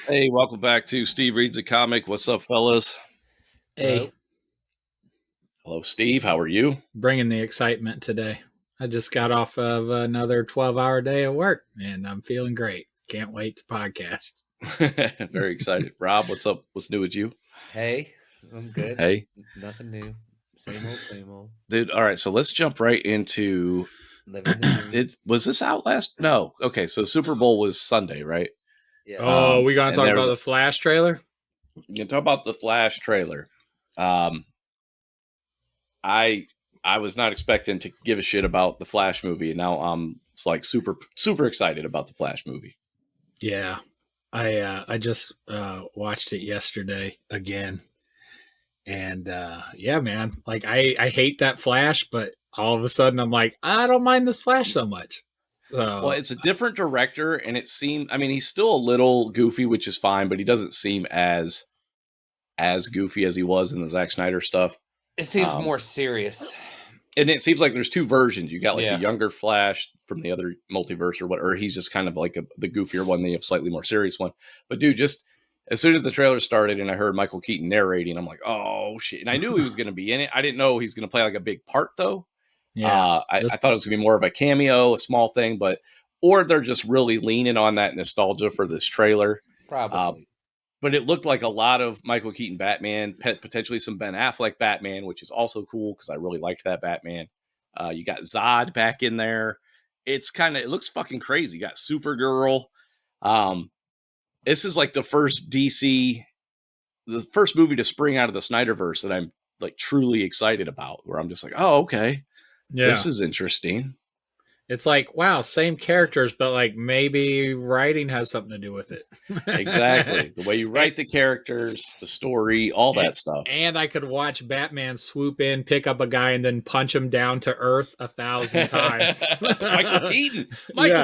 Hey, welcome back to Steve Reads a Comic. What's up, fellas? Hey, Hello. Hello, Steve. How are you? bringing the excitement today. I just got off of another 12-hour day of work, and I'm feeling great. Can't wait to podcast. Very excited. Rob, what's up? What's new with you? Hey, I'm good. Hey, Nothing new. Same old, same old. dude. All right, so let's jump right into. Living the dream. Was this out last? No. Okay, so Super Bowl was Sunday, right? Yeah. Oh, we gonna and talk there's- about the Flash trailer? You can talk about the Flash trailer. I was not expecting to give a shit about the Flash movie, and now I'm like super excited about the Flash movie. Yeah, I just watched it yesterday again, and yeah, man, like I hate that Flash, but all of a sudden I'm like, I don't mind this Flash so much. So Well, it's a different director, and it seemed. I mean, he's still a little goofy, which is fine, but he doesn't seem as goofy as he was in the Zack Snyder stuff. It seems more serious. And it seems like there's two versions. You got like Yeah. the younger Flash from the other multiverse, or what, or he's just kind of like the goofier one. Then you have slightly more serious one. But dude, just as soon as the trailer started and I heard Michael Keaton narrating, I'm like, oh shit! And I knew he was going to be in it. I didn't know he's going to play like a big part though. yeah, I thought it was going to be more of a cameo, a small thing, but or they're just really leaning on that nostalgia for this trailer. Probably. But it looked like a lot of Michael Keaton Batman, potentially some Ben Affleck Batman, which is also cool because I really liked that Batman. You got Zod back in there. It looks fucking crazy. You got Supergirl. This is like the first movie to spring out of the Snyderverse that I'm like truly excited about, where I'm just like, oh, okay. yeah. This is interesting. It's like, wow, same characters, but like maybe writing has something to do with it. Exactly. The way you write the characters, the story, all that stuff. And I could watch Batman swoop in, pick up a guy, and then punch him down to earth 1,000 times. Michael Keaton.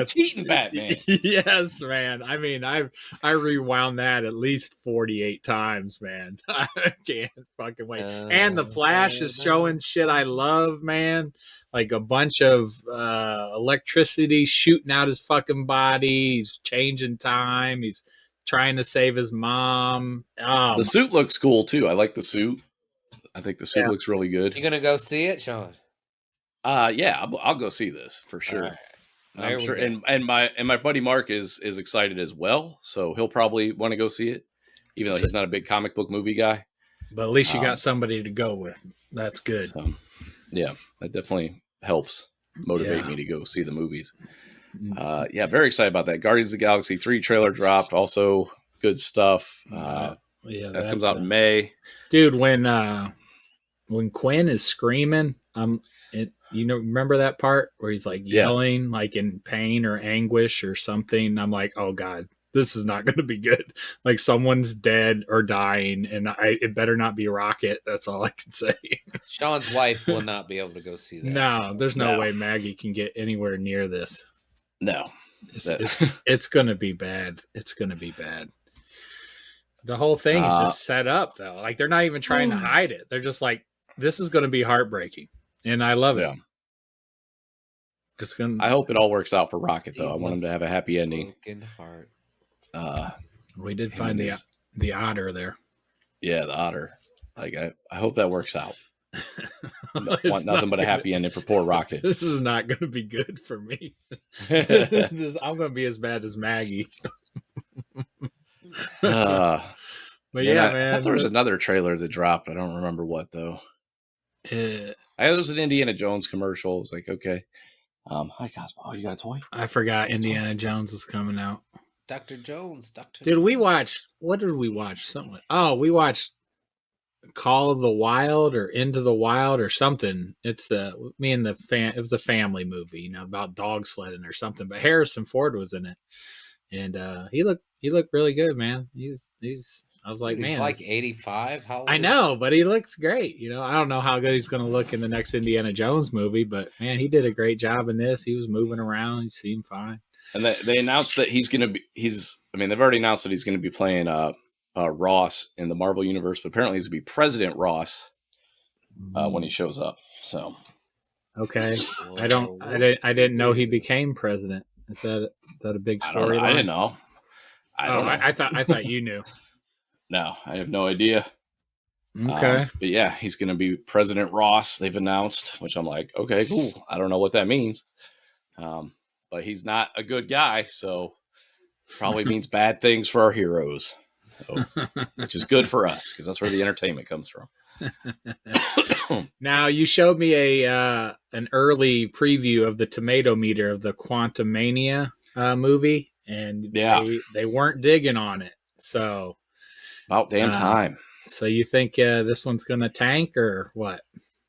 Keaton Batman. Yes, man. I mean, I rewound that at least 48 times, man. I can't fucking wait. And the Flash is showing shit I love, man. Like a bunch of electricity shooting out his fucking body. He's changing time. He's trying to save his mom. The suit looks cool too. I like the suit. I think the suit looks really good. You gonna go see it, Sean? Yeah, I'll go see this for sure. Right. I'm sure, and my buddy Mark is excited as well, so he'll probably want to go see it, even though he's not a big comic book movie guy. But at least you got somebody to go with. That's good. So, yeah, that definitely helps motivate me to go see the movies. Yeah, very excited about that. Guardians of the Galaxy 3 trailer dropped. Also, good stuff. Yeah, that comes out in May. Dude, when Quinn is screaming, remember that part where he's like yelling, like in pain or anguish or something? I'm like, oh god, this is not going to be good. Like someone's dead or dying, and it better not be Rocket. That's all I can say. Sean's wife will not be able to go see that. No, there's no way Maggie can get anywhere near this. No, it's going to be bad. It's going to be bad. The whole thing is just set up, though. Like they're not even trying to hide it. They're just like, this is going to be heartbreaking, and I love it. It's gonna. I hope it all works out for Rocket, though. I want him to have a happy ending. Broken heart. We did find the otter there. Yeah, the otter. Like I hope that works out. Want nothing but a happy ending for poor Rocket. This is not going to be good for me. I'm going to be as bad as Maggie. But yeah, man. I thought there was another trailer that dropped. I don't remember what though. It was an Indiana Jones commercial. It was like, okay. Hi Cosmo. Oh, you got a toy? I forgot Indiana Jones was coming out. Dr. Jones. Did we watch? What did we watch? Something. We watched Call of the Wild or Into the Wild or something. It's me and it was a family movie, about dog sledding or something. But Harrison Ford was in it, and he looked really good, man. He's. I was like, he's man, like 85. How old I know, but he looks great. I don't know how good he's going to look in the next Indiana Jones movie, but man, he did a great job in this. He was moving around. He seemed fine. And they announced that he's going to be. They've already announced that he's going to be playing Ross in the Marvel universe, but apparently he's going to be President Ross when he shows up. So, okay, I didn't know he became president. Is that a big story? I didn't know. I don't know. I thought you knew. No, I have no idea. Okay. But yeah, he's going to be President Ross. They've announced, which I'm like, okay, cool. I don't know what that means. But he's not a good guy, so probably means bad things for our heroes, so, which is good for us because that's where the entertainment comes from. Now you showed me an early preview of the tomato meter of the Quantumania movie, and they weren't digging on it. So about damn time. So you think this one's going to tank or what?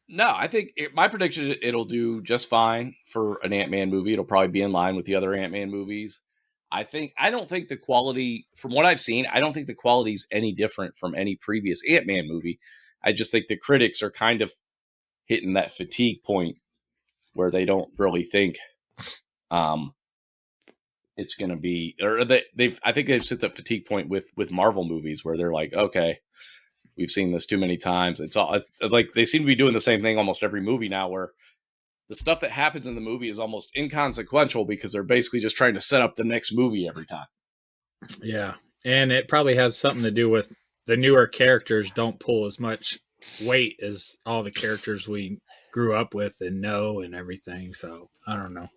No, I think my prediction, it'll do just fine for an Ant-Man movie. It'll probably be in line with the other Ant-Man movies. I don't think the quality, from what I've seen, I don't think the quality is any different from any previous Ant-Man movie. I just think the critics are kind of hitting that fatigue point where they don't really think it's going to be, or I think they've set the fatigue point with Marvel movies where they're like, okay, we've seen this too many times. It's all like they seem to be doing the same thing almost every movie now, where the stuff that happens in the movie is almost inconsequential because they're basically just trying to set up the next movie every time. Yeah. And it probably has something to do with the newer characters don't pull as much weight as all the characters we grew up with and know and everything. So I don't know.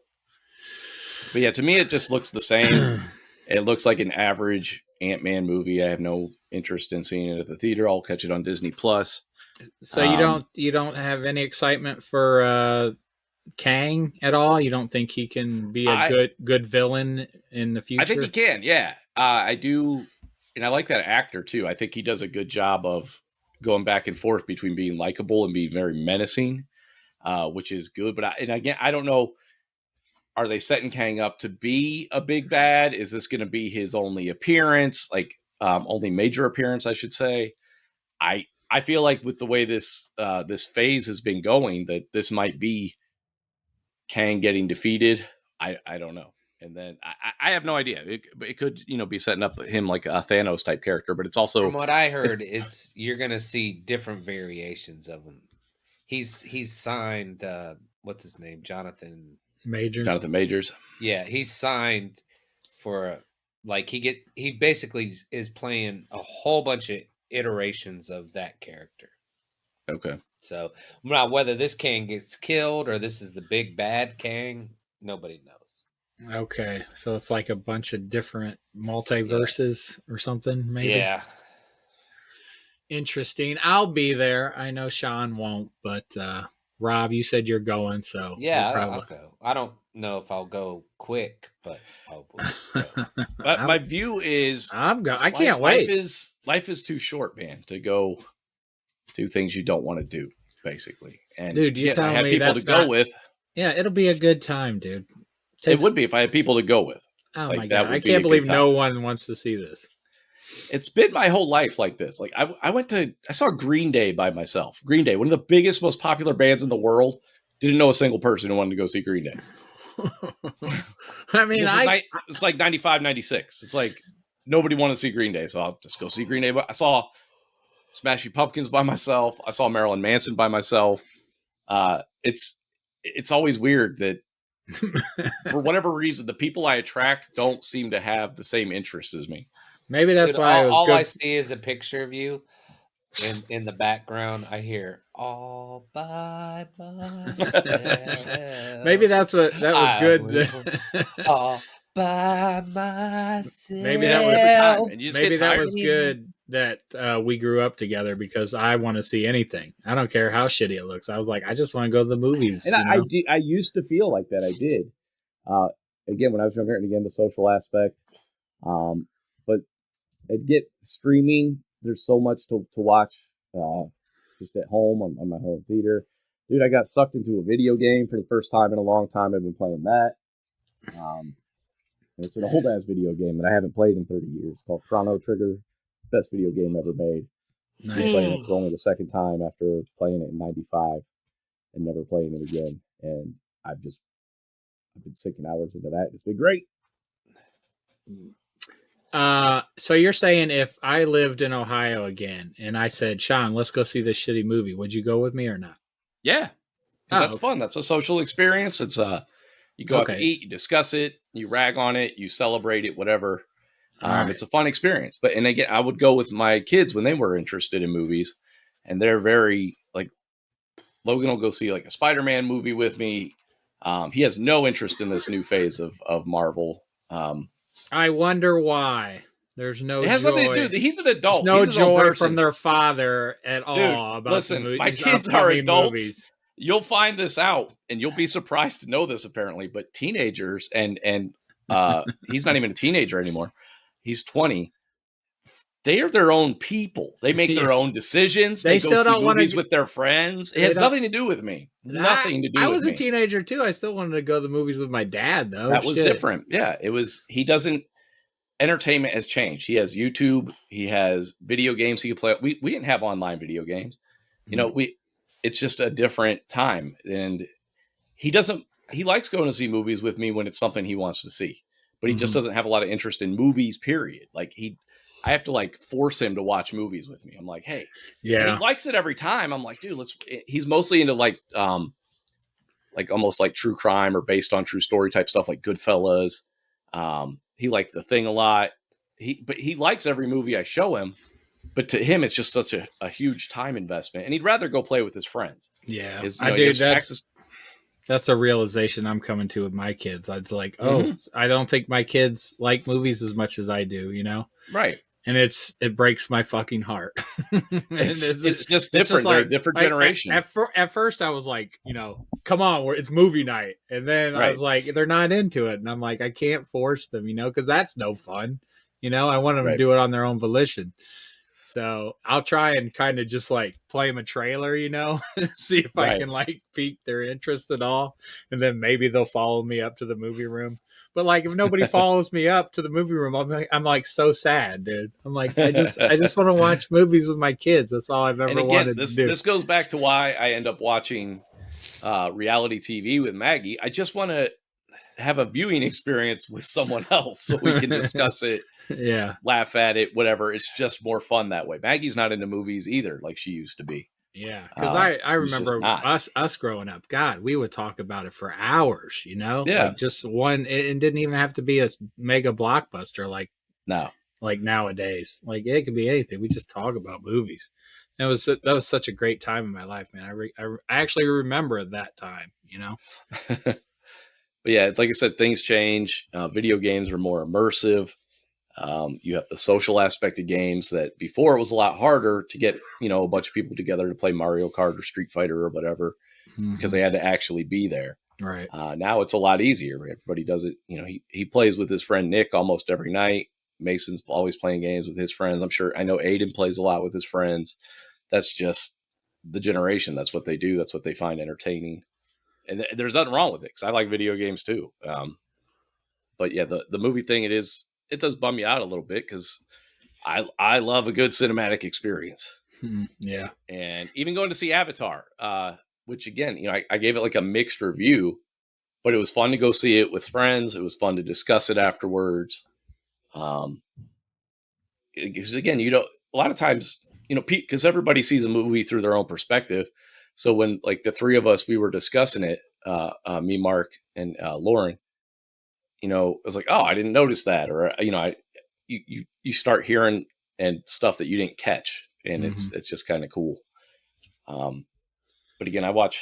But yeah, to me, it just looks the same. It looks like an average Ant-Man movie. I have no interest in seeing it at the theater. I'll catch it on Disney Plus. So you don't have any excitement for Kang at all? You don't think he can be a good villain in the future? I think he can. Yeah, I do, and I like that actor too. I think he does a good job of going back and forth between being likable and being very menacing, which is good. But I don't know. Are they setting Kang up to be a big bad? Is this going to be his only appearance? Like, only major appearance, I should say. I feel like with the way this phase has been going, that this might be Kang getting defeated. I don't know. And then I have no idea. It could, be setting up him like a Thanos type character, but it's also, from what I heard, you're going to see different variations of him. He's signed, what's his name? Jonathan Majors. Yeah, he's signed for he basically is playing a whole bunch of iterations of that character. Okay. So now whether this Kang gets killed or this is the big bad Kang, nobody knows. Okay, so it's like a bunch of different multiverses or something, maybe? Yeah. Interesting. I'll be there. I know Sean won't, but Rob, you said you're going, so yeah, I'll go. I don't know if I'll go quick, but I'll go. But my view is, I can't wait. Life is too short, man, to go do things you don't want to do, basically. And dude, you tell me people to go with. Yeah, it'll be a good time, dude. It would be if I had people to go with. Oh my god, I can't believe no one wants to see this. It's been my whole life like this. Like I saw Green Day by myself. Green Day, one of the biggest, most popular bands in the world. Didn't know a single person who wanted to go see Green Day. I mean, it's like 95, 96. It's like nobody wanted to see Green Day, so I'll just go see Green Day. But I saw Smashing Pumpkins by myself. I saw Marilyn Manson by myself. It's always weird that for whatever reason, the people I attract don't seem to have the same interests as me. Maybe that's why all I see is a picture of you, and in the background I hear "all by myself." Maybe that was good. All by myself. Maybe that was good that we grew up together, because I want to see anything. I don't care how shitty it looks. I was like, I just want to go to the movies. And I used to feel like that. I did. Again, when I was younger, and again, the social aspect. But get streaming. There's so much to watch just at home on my home theater. Dude, I got sucked into a video game for the first time in a long time. I've been playing that. It's an old-ass video game that I haven't played in 30 years. It's called Chrono Trigger. Best video game ever made. Nice. I'm playing it for only the second time after playing it in 95 and never playing it again. And I've been sinking hours into that. It's been great. So you're saying if I lived in Ohio again and I said, Sean, let's go see this shitty movie, would you go with me or not? Yeah. That's fun. That's a social experience. It's you go out to eat, you discuss it, you rag on it, you celebrate it, whatever. Right. It's a fun experience. But and again, I would go with my kids when they were interested in movies, and they're very like Logan will go see like a Spider-Man movie with me. He has no interest in this new phase of Marvel. I wonder why. There's no It has joy. nothing to do. He's an There's adult. no He's his own joy person. from their father at all Dude, about listen, the my these kids are upcoming adults. movies. You'll find this out, and you'll be surprised to know this. Apparently, but teenagers and he's not even a teenager anymore. He's 20. They are their own people. They make their own decisions. They They still go see don't wanna movies g- with their friends. It they has don't- nothing to do with me. Nothing to do I with was me. a teenager too. I still wanted to go to the movies with my dad though. That was different. Yeah, it was. He doesn't. Entertainment has changed. He has YouTube. He has video games he can play. We didn't have online video games. You know, it's just a different time, and he doesn't. He likes going to see movies with me when it's something he wants to see, but he just doesn't have a lot of interest in movies. Period. Like I have to like force him to watch movies with me. I'm like, hey, Yeah. and he likes it every time. I'm like, dude, he's mostly into like almost like true crime or based on true story type stuff, like Goodfellas. He liked The Thing a lot. But he likes every movie I show him. But to him, it's just such a huge time investment, and he'd rather go play with his friends. Yeah, I do. That's a realization I'm coming to with my kids. I was like, I don't think my kids like movies as much as I do. You know, right? And it breaks my fucking heart. it's just different. Just They're a different generation. At first, I was like, come on, it's movie night. And then I was like, they're not into it. And I'm like, I can't force them, because that's no fun. I want them to do it on their own volition. So I'll try and kind of just like play them a trailer, see if I can like pique their interest at all. And then maybe they'll follow me up to the movie room. But like, if nobody follows me up to the movie room, I'm like so sad, dude. I'm like, I just want to watch movies with my kids. That's all I've ever wanted to do. This goes back to why I end up watching reality TV with Maggie. I just want to have a viewing experience with someone else so we can discuss it. Yeah, laugh at it, whatever. It's just more fun that way. Maggie's not into movies either, like she used to be. Yeah, because I remember us growing up. God, we would talk about it for hours. Yeah, like just one. It didn't even have to be a mega blockbuster like nowadays. Like it could be anything. We just talk about movies. That was such a great time in my life, man. I actually remember that time. But yeah, like I said, things change. Video games are more immersive. You have the social aspect of games that before it was a lot harder to get, a bunch of people together to play Mario Kart or Street Fighter or whatever, because they had to actually be there. Right. Now it's a lot easier. Everybody does it. He plays with his friend Nick almost every night. Mason's always playing games with his friends. I know Aiden plays a lot with his friends. That's just the generation. That's what they do. That's what they find entertaining. And there's nothing wrong with it because I like video games too. But yeah, the movie thing, it does bum you out a little bit because I love a good cinematic experience. Yeah. And even going to see Avatar, which again, I gave it like a mixed review, but it was fun to go see it with friends. It was fun to discuss it afterwards. Because again, a lot of times, because everybody sees a movie through their own perspective. So when like the three of us, we were discussing it, me, Mark, and Lauren, I was like, oh, I didn't notice that. Or, you start hearing and stuff that you didn't catch. And it's just kind of cool. But again, we got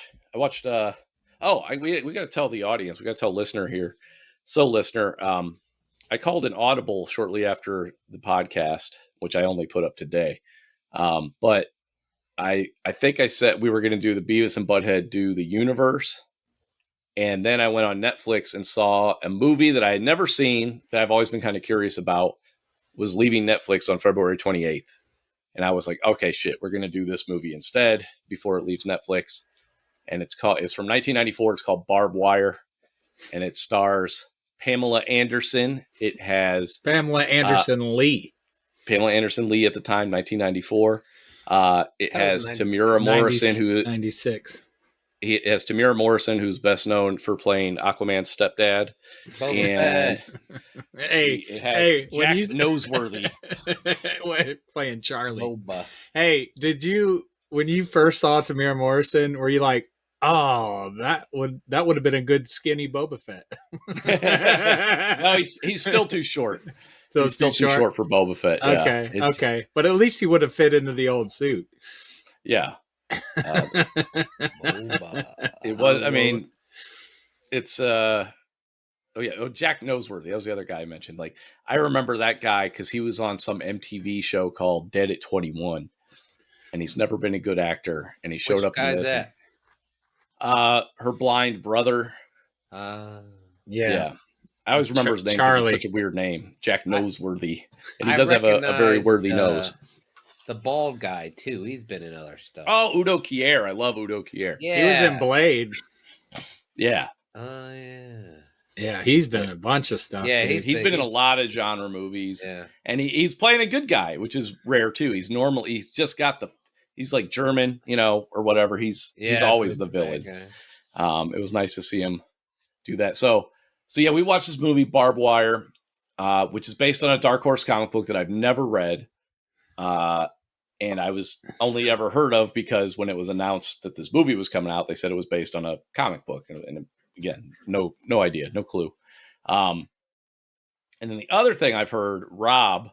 to tell the audience, we got to tell listener here. So listener, I called an audible shortly after the podcast, which I only put up today. But I think I said we were going to do the Beavis and Butthead do the universe. And then I went on Netflix and saw a movie that I had never seen that I've always been kind of curious about, was leaving Netflix on February 28th. And I was like, okay, shit, we're going to do this movie instead before it leaves Netflix. And it's from 1994. It's called Barbed Wire. And it stars Pamela Anderson. It has Pamela Anderson Lee. Pamela Anderson Lee at the time, 1994. It has Tamira Morrison, 96. He has Tamira Morrison, who's best known for playing Aquaman's stepdad. And it has Jack Noseworthy playing Charlie. Boba. Hey, when you first saw Tamira Morrison, were you like, oh, that would have been a good skinny Boba Fett? No, he's still too short. Those still too short for Boba Fett. Okay, yeah, okay, but at least he would have fit into the old suit. Yeah, it was. I mean, it's oh yeah, Jack Noseworthy. That was the other guy I mentioned. Like, I remember that guy because he was on some MTV show called Dead at 21, and he's never been a good actor. And he showed up in this. That? Her blind brother. Yeah. I always remember his name because it's such a weird name, Jack Noseworthy, and he does have a very worthy nose. The bald guy too. He's been in other stuff. Oh, Udo Kier. I love Udo Kier. Yeah, he was in Blade. Yeah. Oh yeah. Yeah, he's been in a bunch of stuff. Yeah, he's been in a lot of genre movies. Yeah, and he's playing a good guy, which is rare too. He's just got he's like German, or whatever. He's always the villain. It was nice to see him do that. So yeah, we watched this movie Barbed Wire, which is based on a Dark Horse comic book that I've never read, and I was only ever heard of because when it was announced that this movie was coming out, they said it was based on a comic book, and again, no idea, no clue. And then the other thing I've heard, Rob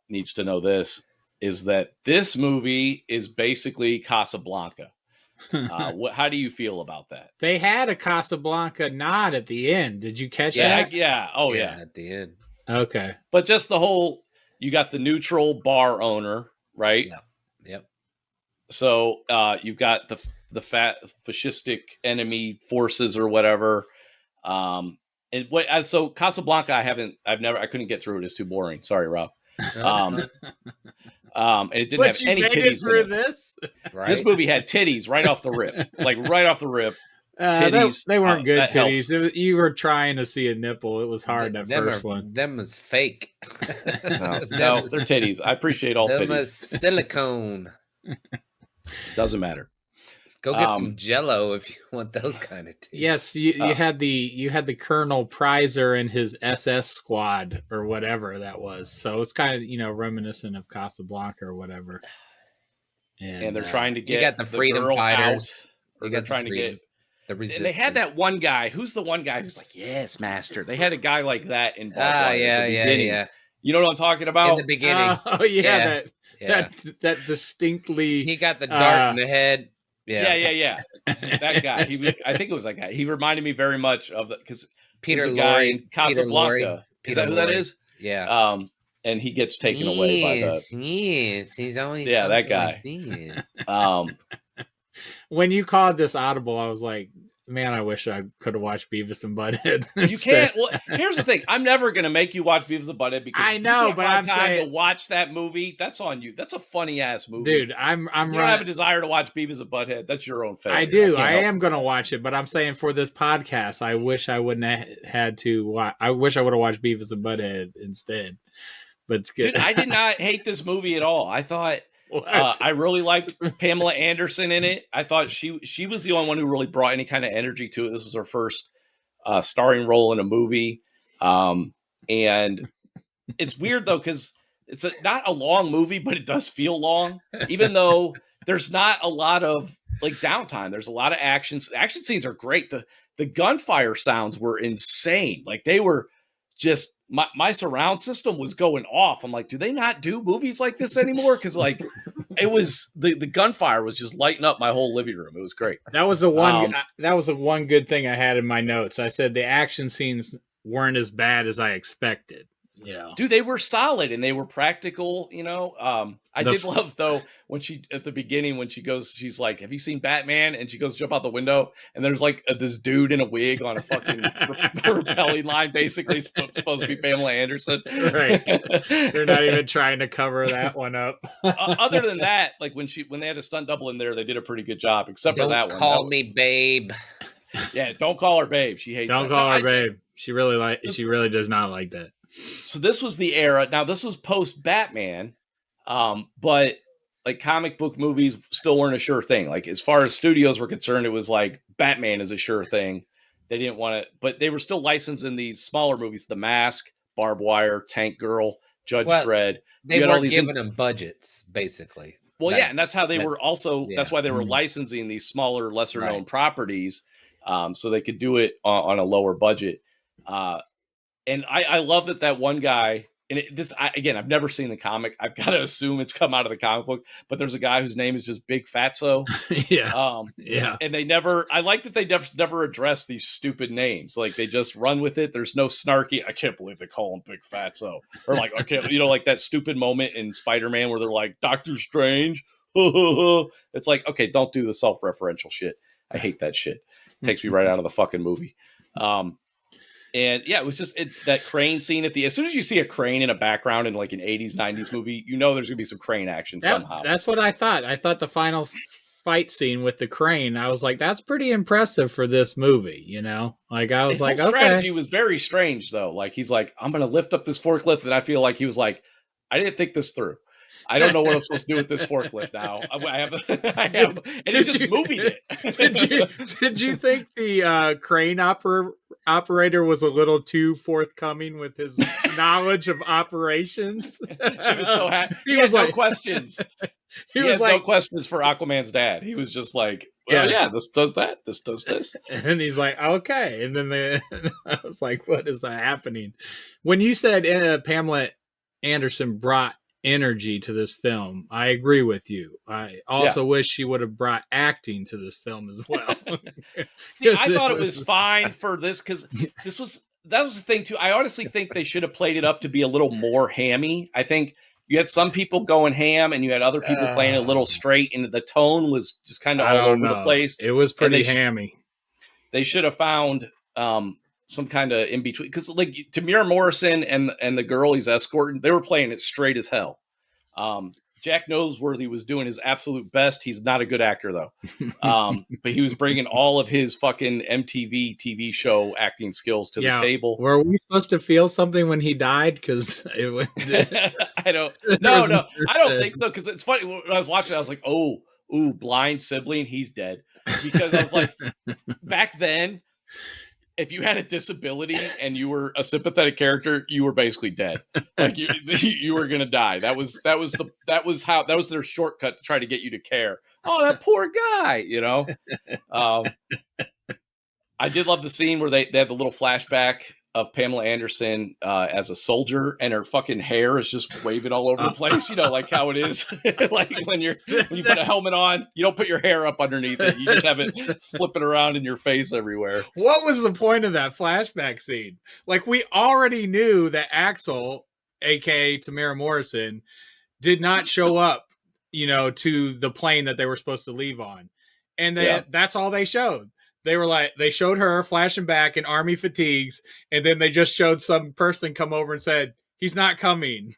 needs to know this, is that this movie is basically Casablanca. How do you feel about that? They had a Casablanca nod at the end. Did you catch that? Yeah. Oh, yeah. At the end. Okay. But just the whole, you got the neutral bar owner, right? Yep. So you've got the fascistic enemy forces or whatever. So Casablanca, I couldn't get through it. It's too boring. Sorry, Rob. And it didn't have any titties through in it. This? Right? This movie had titties right off the rip. Like right off the rip. Titties. They weren't good titties. You were trying to see a nipple. It was hard, first one. Them was fake. No, they're titties. I appreciate all them titties. Is silicone. Doesn't matter. Go get some Jello if you want those kind of titties. Yes, you had the Colonel Prizer and his SS squad or whatever that was. So it's kind of reminiscent of Casablanca or whatever. And they're trying to get you got the freedom fighters. Or they're trying to get the resistance. And they had that one guy. Who's the one guy who's like, "Yes, master." They had a guy like that in Barbed Wire. Yeah. You know what I'm talking about? In the beginning. Oh yeah. That distinctly. He got the dart in the head. Yeah. That guy. I think it was that guy. He reminded me very much of because Peter Lorre in Casablanca. Is that who that is? Yeah. And he gets taken away by the. Yes, he's always that guy. When you called this audible, I was like, man, I wish I could have watched Beavis and Butthead. You can't. Well, here's the thing. I'm never going to make you watch Beavis and Butthead because I know, but I'm saying to watch that movie. That's on you. That's a funny ass movie, dude. You don't have a desire to watch Beavis and Butthead. That's your own favorite. I do. I am going to watch it, but I'm saying for this podcast, I wish I wouldn't have had to watch. I wish I would have watched Beavis and Butthead instead. But it's good. Dude, I did not hate this movie at all. I thought. I really liked Pamela Anderson in it. I thought she was the only one who really brought any kind of energy to it. This was her first starring role in a movie. And it's weird though, because it's not a long movie, but it does feel long, even though there's not a lot of like downtime. There's a lot of actions. The action scenes are great. The gunfire sounds were insane. Like they were just my surround system was going off. I'm like, do they not do movies like this anymore? Because like it was the gunfire was just lighting up my whole living room. It was great. That was the one. That was the one good thing I had in my notes. I said the action scenes weren't as bad as I expected. Dude, they were solid and they were practical. I did love though when she at the beginning when she goes, she's like, "Have you seen Batman?" And she goes jump out the window, and there's like this dude in a wig on a fucking rappelling line, basically supposed to be Pamela Anderson. Right? They're not even trying to cover that one up. Other than that, like when they had a stunt double in there, they did a pretty good job. Except for that one. Call me babe. Yeah, don't call her babe. She hates. Don't call her babe. She really does not like that. So this was the era. Now this was post Batman, but like comic book movies still weren't a sure thing. Like as far as studios were concerned, it was like Batman is a sure thing. They didn't want to, but they were still licensing these smaller movies: The Mask, Barbed Wire, Tank Girl, Judge Dredd. They weren't giving them budgets, basically. Well, yeah, and that's how they were also. That's why they were licensing these smaller, lesser known properties, so they could do it on a lower budget. And I love that one guy. And again, I've never seen the comic. I've got to assume it's come out of the comic book. But there's a guy whose name is just Big Fatso. Yeah. And I like that they never address these stupid names. Like they just run with it. There's no snarky. I can't believe they call him Big Fatso. Or like, okay, like that stupid moment in Spider-Man where they're like, Doctor Strange. It's like, okay, don't do the self-referential shit. I hate that shit. It takes me right out of the fucking movie. And yeah, it was just that crane scene as soon as you see a crane in a background in like an 80s, 90s movie, there's gonna be some crane action somehow. That's what I thought. I thought the final fight scene with the crane, I was like, that's pretty impressive for this movie, Like I was His like, whole okay. strategy was very strange though. Like he's like, I'm gonna lift up this forklift, and I feel like he was like, I didn't think this through. I don't know what I'm supposed to do with this forklift now. I have, and he's just moving it. Did you think the crane operator was a little too forthcoming with his knowledge of operations? He was so happy. He was like, no questions. He was like, no questions for Aquaman's dad. He was just like, well, yeah, this does that. This does this. And he's like, okay. And then I was like, what is happening? When you said Pamela Anderson brought energy to this film, I agree with you. I also wish she would have brought acting to this film as well. See, I thought it was fine for this because that was the thing too. I honestly think they should have played it up to be a little more hammy. I think you had some people going ham and you had other people playing a little straight, and the tone was just kind of all over the place. It was pretty hammy. They should have found some kind of in between, because like Tamir Morrison and the girl he's escorting, they were playing it straight as hell. Jack Noseworthy was doing his absolute best. He's not a good actor though, but he was bringing all of his fucking MTV TV show acting skills to the table. Were we supposed to feel something when he died? Because I don't think so. Because it's funny, when I was watching it, I was like, ooh, blind sibling, he's dead. Because I was like, back then, if you had a disability and you were a sympathetic character, you were basically dead. Like you were gonna die. That was their shortcut to try to get you to care. Oh, that poor guy, I did love the scene where they had the little flashback of Pamela Anderson as a soldier, and her fucking hair is just waving all over the place. Like how it is. Like when you put a helmet on, you don't put your hair up underneath it. You just have it flipping around in your face everywhere. What was the point of that flashback scene? Like we already knew that Axel, aka Tamara Morrison, did not show up, to the plane that they were supposed to leave on. And that's all they showed. They showed her flashing back in army fatigues, and then they just showed some person come over and said, he's not coming.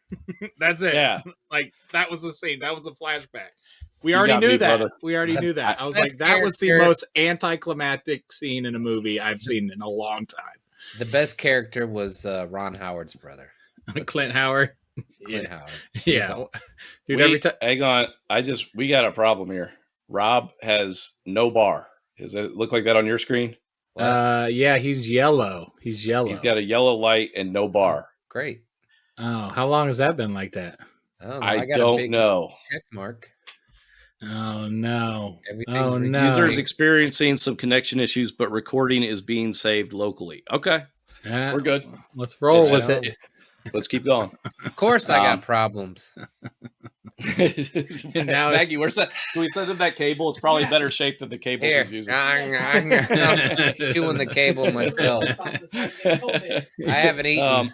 That's it. Yeah. Like that was the scene. That was the flashback. We already knew that. Brother. We already knew that. I was like, that was the most anticlimactic scene in a movie I've seen in a long time. The best character was Ron Howard's brother. Clint Howard. Clint Howard. Yeah. Dude, every time. Hang on. We got a problem here. Rob has no bar. Does it look like that on your screen? Yeah, he's yellow. He's yellow. He's got a yellow light and no bar. Great. Oh, how long has that been like that? I don't know. Check mark. Oh no. No. Users experiencing some connection issues, but recording is being saved locally. Okay. We're good. Let's roll with it. Let's keep going. Of course I got problems. Now, Maggie, where's that? Can we send him that cable? It's probably better shape than the cable he's using. I'm doing the cable myself. I haven't eaten.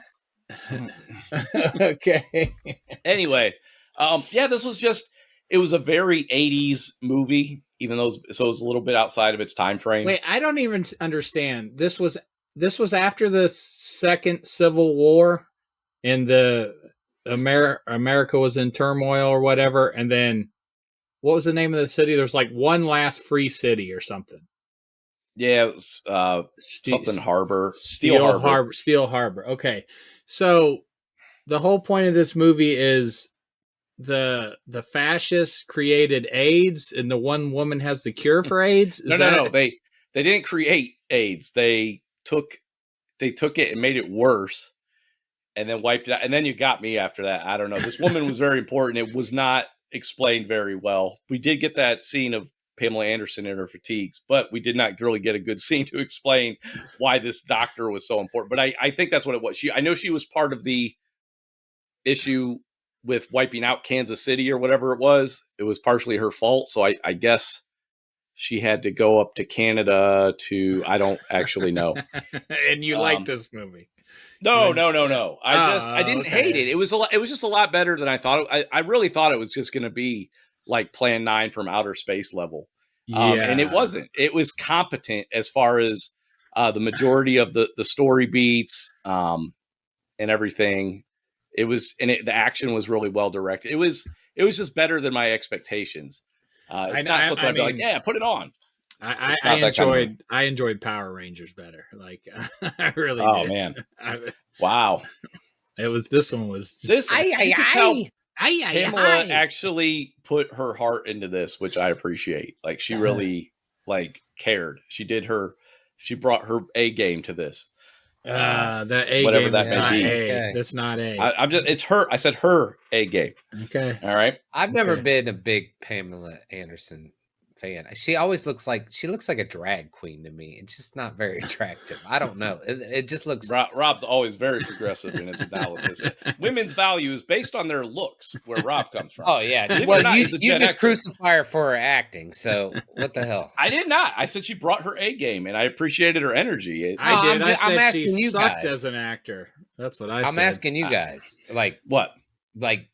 Okay. Anyway, this was it was a very 80s movie, even though it was a little bit outside of its time frame. Wait, I don't even understand. This was after the Second Civil War, and America was in turmoil or whatever, and then what was the name of the city? There's like one last free city or something. Yeah, it was something Harbor. Steel Harbor. Okay. So the whole point of this movie is the fascists created AIDS, and the one woman has the cure for AIDS? No. They didn't create AIDS. They took it and made it worse, and then wiped it out. And then you got me after that. I don't know. This woman was very important. It was not explained very well. We did get that scene of Pamela Anderson in her fatigues, but we did not really get a good scene to explain why this doctor was so important. But I think that's what it was. I know she was part of the issue with wiping out Kansas City or whatever it was. It was partially her fault. So I guess she had to go up to Canada to, I don't actually know. And you like this movie? No. I didn't hate it. It was just a lot better than I thought. I really thought it was just going to be like Plan 9 from outer space level. And it wasn't. It was competent as far as the majority of the story beats and everything. It was, and the action was really well directed. It was just better than my expectations. It's not something I'd be like, yeah, put it on. I enjoyed Power Rangers better. Like I really did. Oh man. Wow. This one was Pamela actually put her heart into this, which I appreciate. Like she really cared. She brought her A game to this. The A whatever game that is may not be. A. Okay. That's not A. It's her. I said her A game. Okay. All right. I've never been a big Pamela Anderson fan. She always looks like a drag queen to me. It's just not very attractive. I don't know. It just looks. Rob's always very progressive in his analysis. Women's value is based on their looks, where Rob comes from. Oh yeah. Believe it or Well, not, he's a you Gen just Xer. crucify her for her acting. So what the hell? I did not. I said she brought her A game, and I appreciated her energy. I did. I'm I said asking she you sucked guys. as an actor. That's what I said. I'm asking you guys. Like What? Like,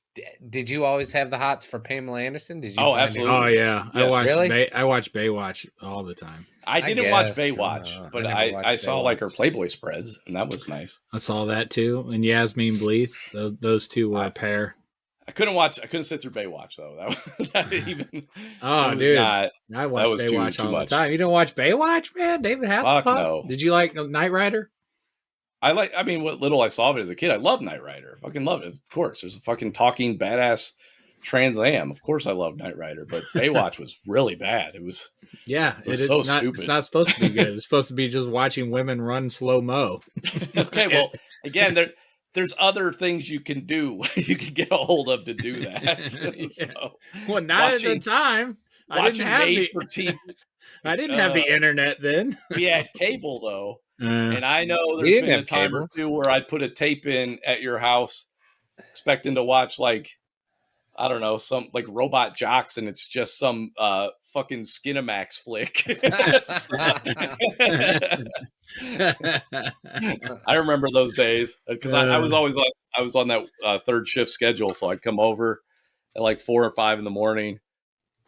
did you always have the hots for Pamela Anderson? Did you? Oh, find it- absolutely. Oh yeah, Yes. I watch Baywatch all the time. I didn't watch guess. Baywatch, but I never I watched saw like her Baywatch. Playboy spreads, and that was nice. I saw that too, and Yasmin Bleeth. Those two were a pair. I couldn't sit through Baywatch though. That was not even. Oh, it was dude. not- I watch was Baywatch too all much. the time. You don't watch Baywatch, man? David Hasselhoff? Fuck no. Did you like Knight Rider? I mean, what little I saw of it as a kid, I loved Knight Rider. Fucking loved it. Of course, there's a fucking talking badass Trans Am. Of course, I love Knight Rider, but Baywatch was really bad. It was. Yeah, It was is so not, stupid. It's not supposed to be good. It's supposed to be just watching women run slow mo. Okay, well, again, there's other things you can do. You can get a hold of to do that. So, Well, not at the time. I didn't have the internet then. We had cable though. Uh, And I know We there's didn't been a have time or cable. two where I'd put a tape in at your house expecting to watch like, I don't know, some like Robot Jocks, and it's just some fucking Skinamax flick. I remember those days because I was always on that third shift schedule, so I'd come over at like 4 or 5 in the morning,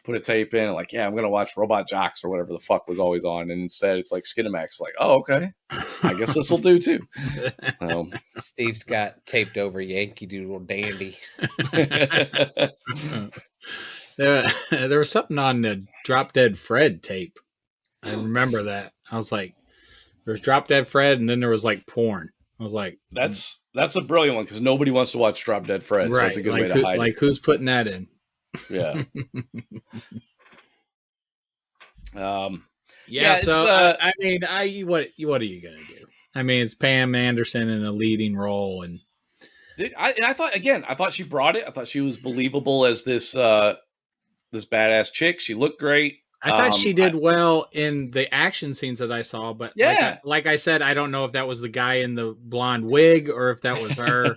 put a tape in, and like, yeah, I'm gonna watch Robot Jocks or whatever the fuck was always on, and instead it's like Skinamax. Like, oh, okay, I guess this will do too. Steve's got taped over Yankee Doodle Dandy. there was something on the Drop Dead Fred tape. I remember that. I was like, there's Drop Dead Fred, and then there was like porn. I was like, That's a brilliant one because nobody wants to watch Drop Dead Fred. right, So it's a good like way to hide like who's putting that in? it. Yeah. Yeah, it's, so I mean, what are you gonna do? I mean, it's Pam Anderson in a leading role, and I thought she brought it. I thought she was believable as this badass chick. She looked great. I thought she did well in the action scenes that I saw. But Yeah. like I said, I don't know if that was the guy in the blonde wig or if that was her.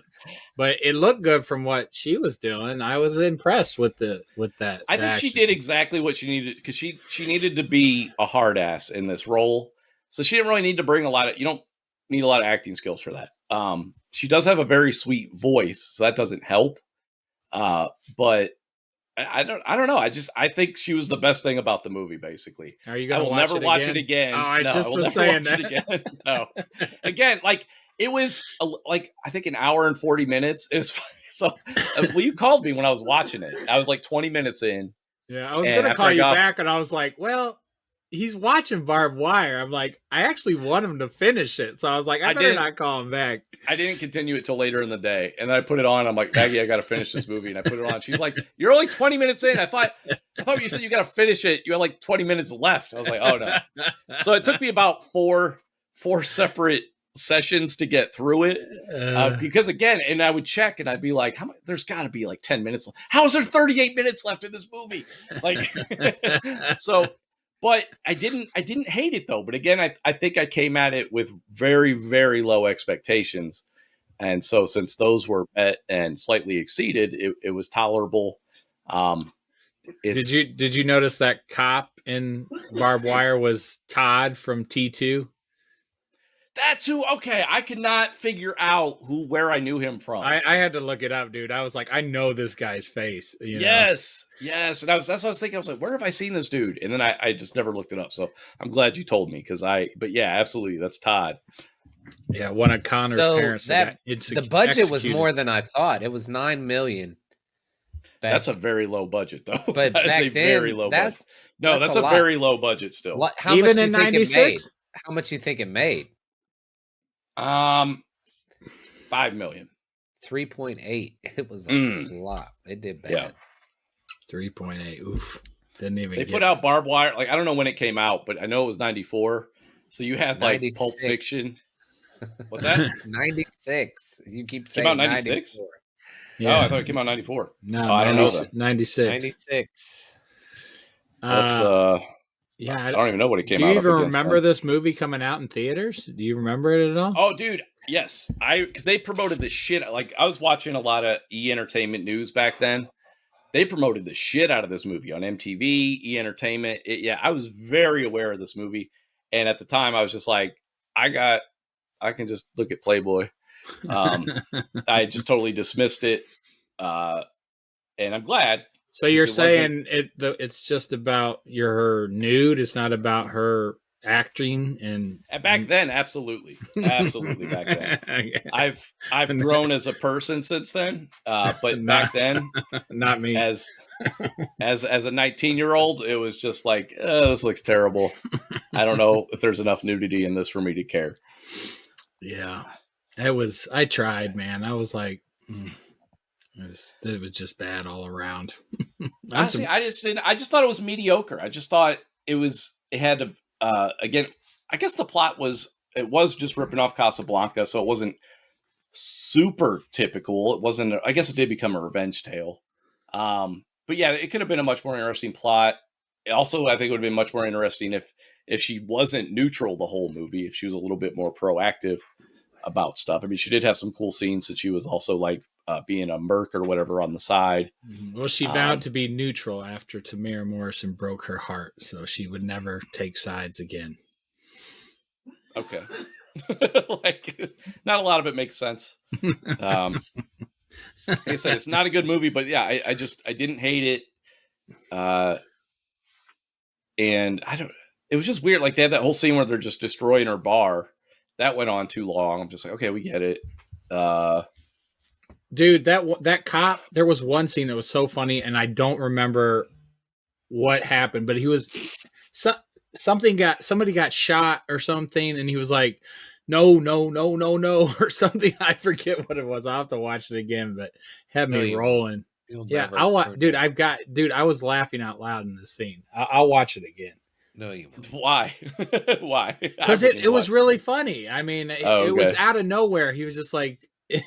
But it looked good from what she was doing. I was impressed with that. I think she did exactly what she needed because she needed to be a hard ass in this role. So she didn't really need to bring you don't need a lot of acting skills for that. She does have a very sweet voice, so that doesn't help. But I don't know. I think she was the best thing about the movie, basically. Are you I gonna will never watch it again. Oh, I just will was never saying watch that. it again. No. Again, like it was like I think an hour and 40 minutes. It was so well, you called me when I was watching it. I was like 20 minutes in. Yeah, I was And gonna after call I you got- back, and I was like, well, he's watching Barbed Wire. I'm like, I actually want him to finish it, so I was like, I better didn't- not call him back. I didn't continue it till later in the day. And then I put it on. I'm like, Maggie, I got to finish this movie. And I put it on. She's like, you're only 20 minutes in. I thought you said you got to finish it. You had like 20 minutes left. I was like, oh no. So it took me about four separate sessions to get through it. Because again, and I would check and I'd be like, there's got to be like 10 minutes. How is there 38 minutes left in this movie? Like, so, but I didn't hate it though. But again, I think I came at it with very, very low expectations. And so since those were met and slightly exceeded, it was tolerable. Did you notice that cop in Barbed Wire was Todd from T2? That's who. Okay, I could not figure out where I knew him from. I had to look it up, dude. I was like, I know this guy's face. Yes. And that's what I was thinking. I was like, where have I seen this dude? And then I just never looked it up. So I'm glad you told me but yeah, absolutely, that's Todd. Yeah, one of Connor's parents. The budget was more than I thought. It was $9 million. That's a very low budget, though. But that back is a then, very low budget. No, that's a lot. very low budget still. Even in '96, how much you think it made? $5 million. 3.8. It was a flop. It did bad. Yeah. 3.8. Oof. Didn't even. They put out Barbed Wire. Like, I don't know when it came out, but I know it was '94. So you had like 96. Pulp Fiction. What's that? 96. You keep saying about 96. Yeah. Oh, I thought it came out '94. No, I don't know that. 96. 96. Yeah, I don't even know what it came out. Do you even remember this movie coming out in theaters? Do you remember it at all? Oh, dude, yes. Because they promoted the shit. Like, I was watching a lot of E-Entertainment News back then. They promoted the shit out of this movie on MTV, E-Entertainment. I was very aware of this movie. And at the time, I was just like, I can just look at Playboy. I just totally dismissed it. And I'm glad. So you're saying it's just about her nude. It's not about her acting and back then, absolutely back then. I've grown as a person since then, but back then, not me. As a 19-year-old, it was just like, this looks terrible. I don't know if there's enough nudity in this for me to care. Yeah, it was. I tried, man. I was like. It was just bad all around. Honestly, I just thought it was mediocre. I just thought it had again, I guess the plot was just ripping off Casablanca, so it wasn't super typical. It wasn't, I guess it did become a revenge tale. But yeah, it could have been a much more interesting plot. Also, I think it would have been much more interesting if she wasn't neutral the whole movie, if she was a little bit more proactive about stuff. I mean, she did have some cool scenes that she was also like, being a merc or whatever on the side. Well, she vowed to be neutral after Tamara Morrison broke her heart, so she would never take sides again. Okay. Like, not a lot of it makes sense. Like I said, it's not a good movie, but yeah, I didn't hate it. And it was just weird. Like, they had that whole scene where they're just destroying her bar. That went on too long. I'm just like, okay, we get it. Dude, that cop, there was one scene that was so funny, and I don't remember what happened, but he was somebody got shot or something, and he was like, no, or something. I forget what it was. I'll have to watch it again, but had me rolling. Yeah, I was laughing out loud in this scene. I'll watch it again. No, you won't. Why? Why? Because it was really funny. I mean, it was out of nowhere. He was just like, no. I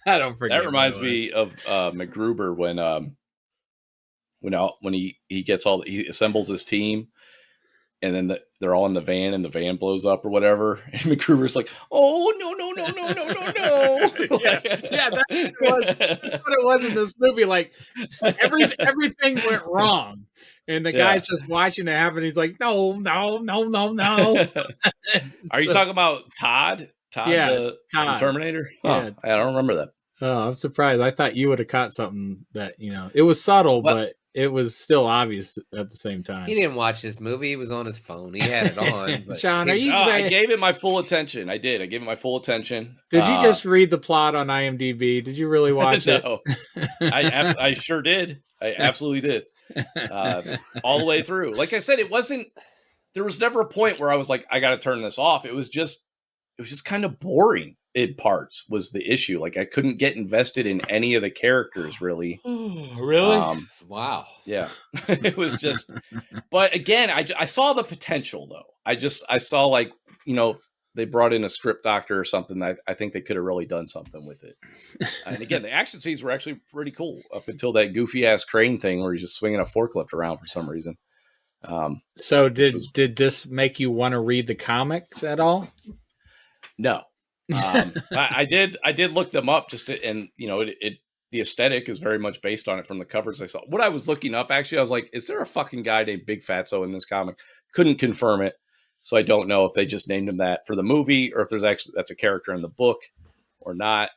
don't forget. That reminds me of MacGruber when he gets he assembles his team, and then they're all in the van, and the van blows up or whatever, and MacGruber's like, oh no. yeah, that's what it was in this movie. Like, everything went wrong. And the guy's just watching it happen. He's like, no. Are you talking about Todd? Todd. The Terminator? Yeah. I don't remember that. Oh, I'm surprised. I thought you would have caught something that, it was subtle, but it was still obvious at the same time. He didn't watch this movie. He was on his phone. He had it on. But Sean, are you saying... I gave it my full attention. I did. I gave it my full attention. Did you just read the plot on IMDb? Did you really watch it? No. I sure did. I absolutely did. All the way through. Like I said, there was never a point where I was like, I got to turn this off. It was just kind of boring in parts was the issue. Like, I couldn't get invested in any of the characters really. Wow. Yeah. It was just, but again, I saw the potential though. I saw like, they brought in a script doctor or something. I think they could have really done something with it. And again, the action scenes were actually pretty cool up until that goofy ass crane thing where he's just swinging a forklift around for some reason. So did this make you want to read the comics at all? No. I did look them up and the aesthetic is very much based on it from the covers I saw. What I was looking up, actually, I was like, is there a fucking guy named Big Fatso in this comic? Couldn't confirm it. So I don't know if they just named him that for the movie or if that's a character in the book or not.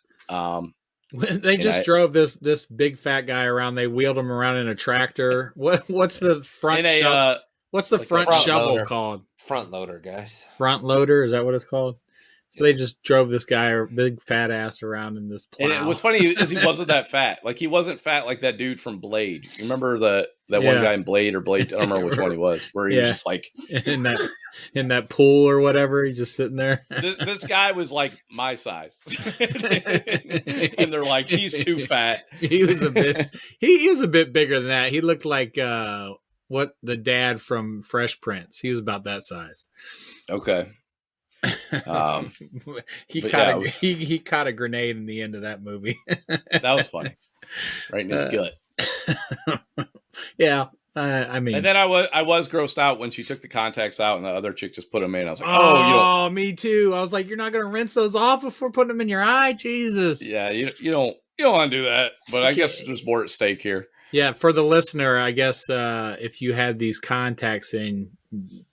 They just drove this big fat guy around. They wheeled him around in a tractor. What's the front what's the front shovel loader. called? Front loader, guys. Front loader, is that what it's called? So they just drove this guy, big fat ass, around in this plow. And it was funny is he wasn't that fat. Like he wasn't fat like that dude from Blade. You remember that one guy in Blade? I don't remember which one he was. Where he was just like in that pool or whatever. He's just sitting there. This guy was like my size, and they're like, he's too fat. He was a bit. He was a bit bigger than that. He looked like what the dad from Fresh Prince. He was about that size. Okay. He caught a grenade in the end of that movie. That was funny, right in his gut. Yeah, I mean, and then I was grossed out when she took the contacts out and the other chick just put them in. I was like, oh, me too. I was like, you're not gonna rinse those off before putting them in your eye, Jesus. Yeah, you don't want to do that, but I guess there's more at stake here. Yeah, for the listener, I guess if you had these contacts in,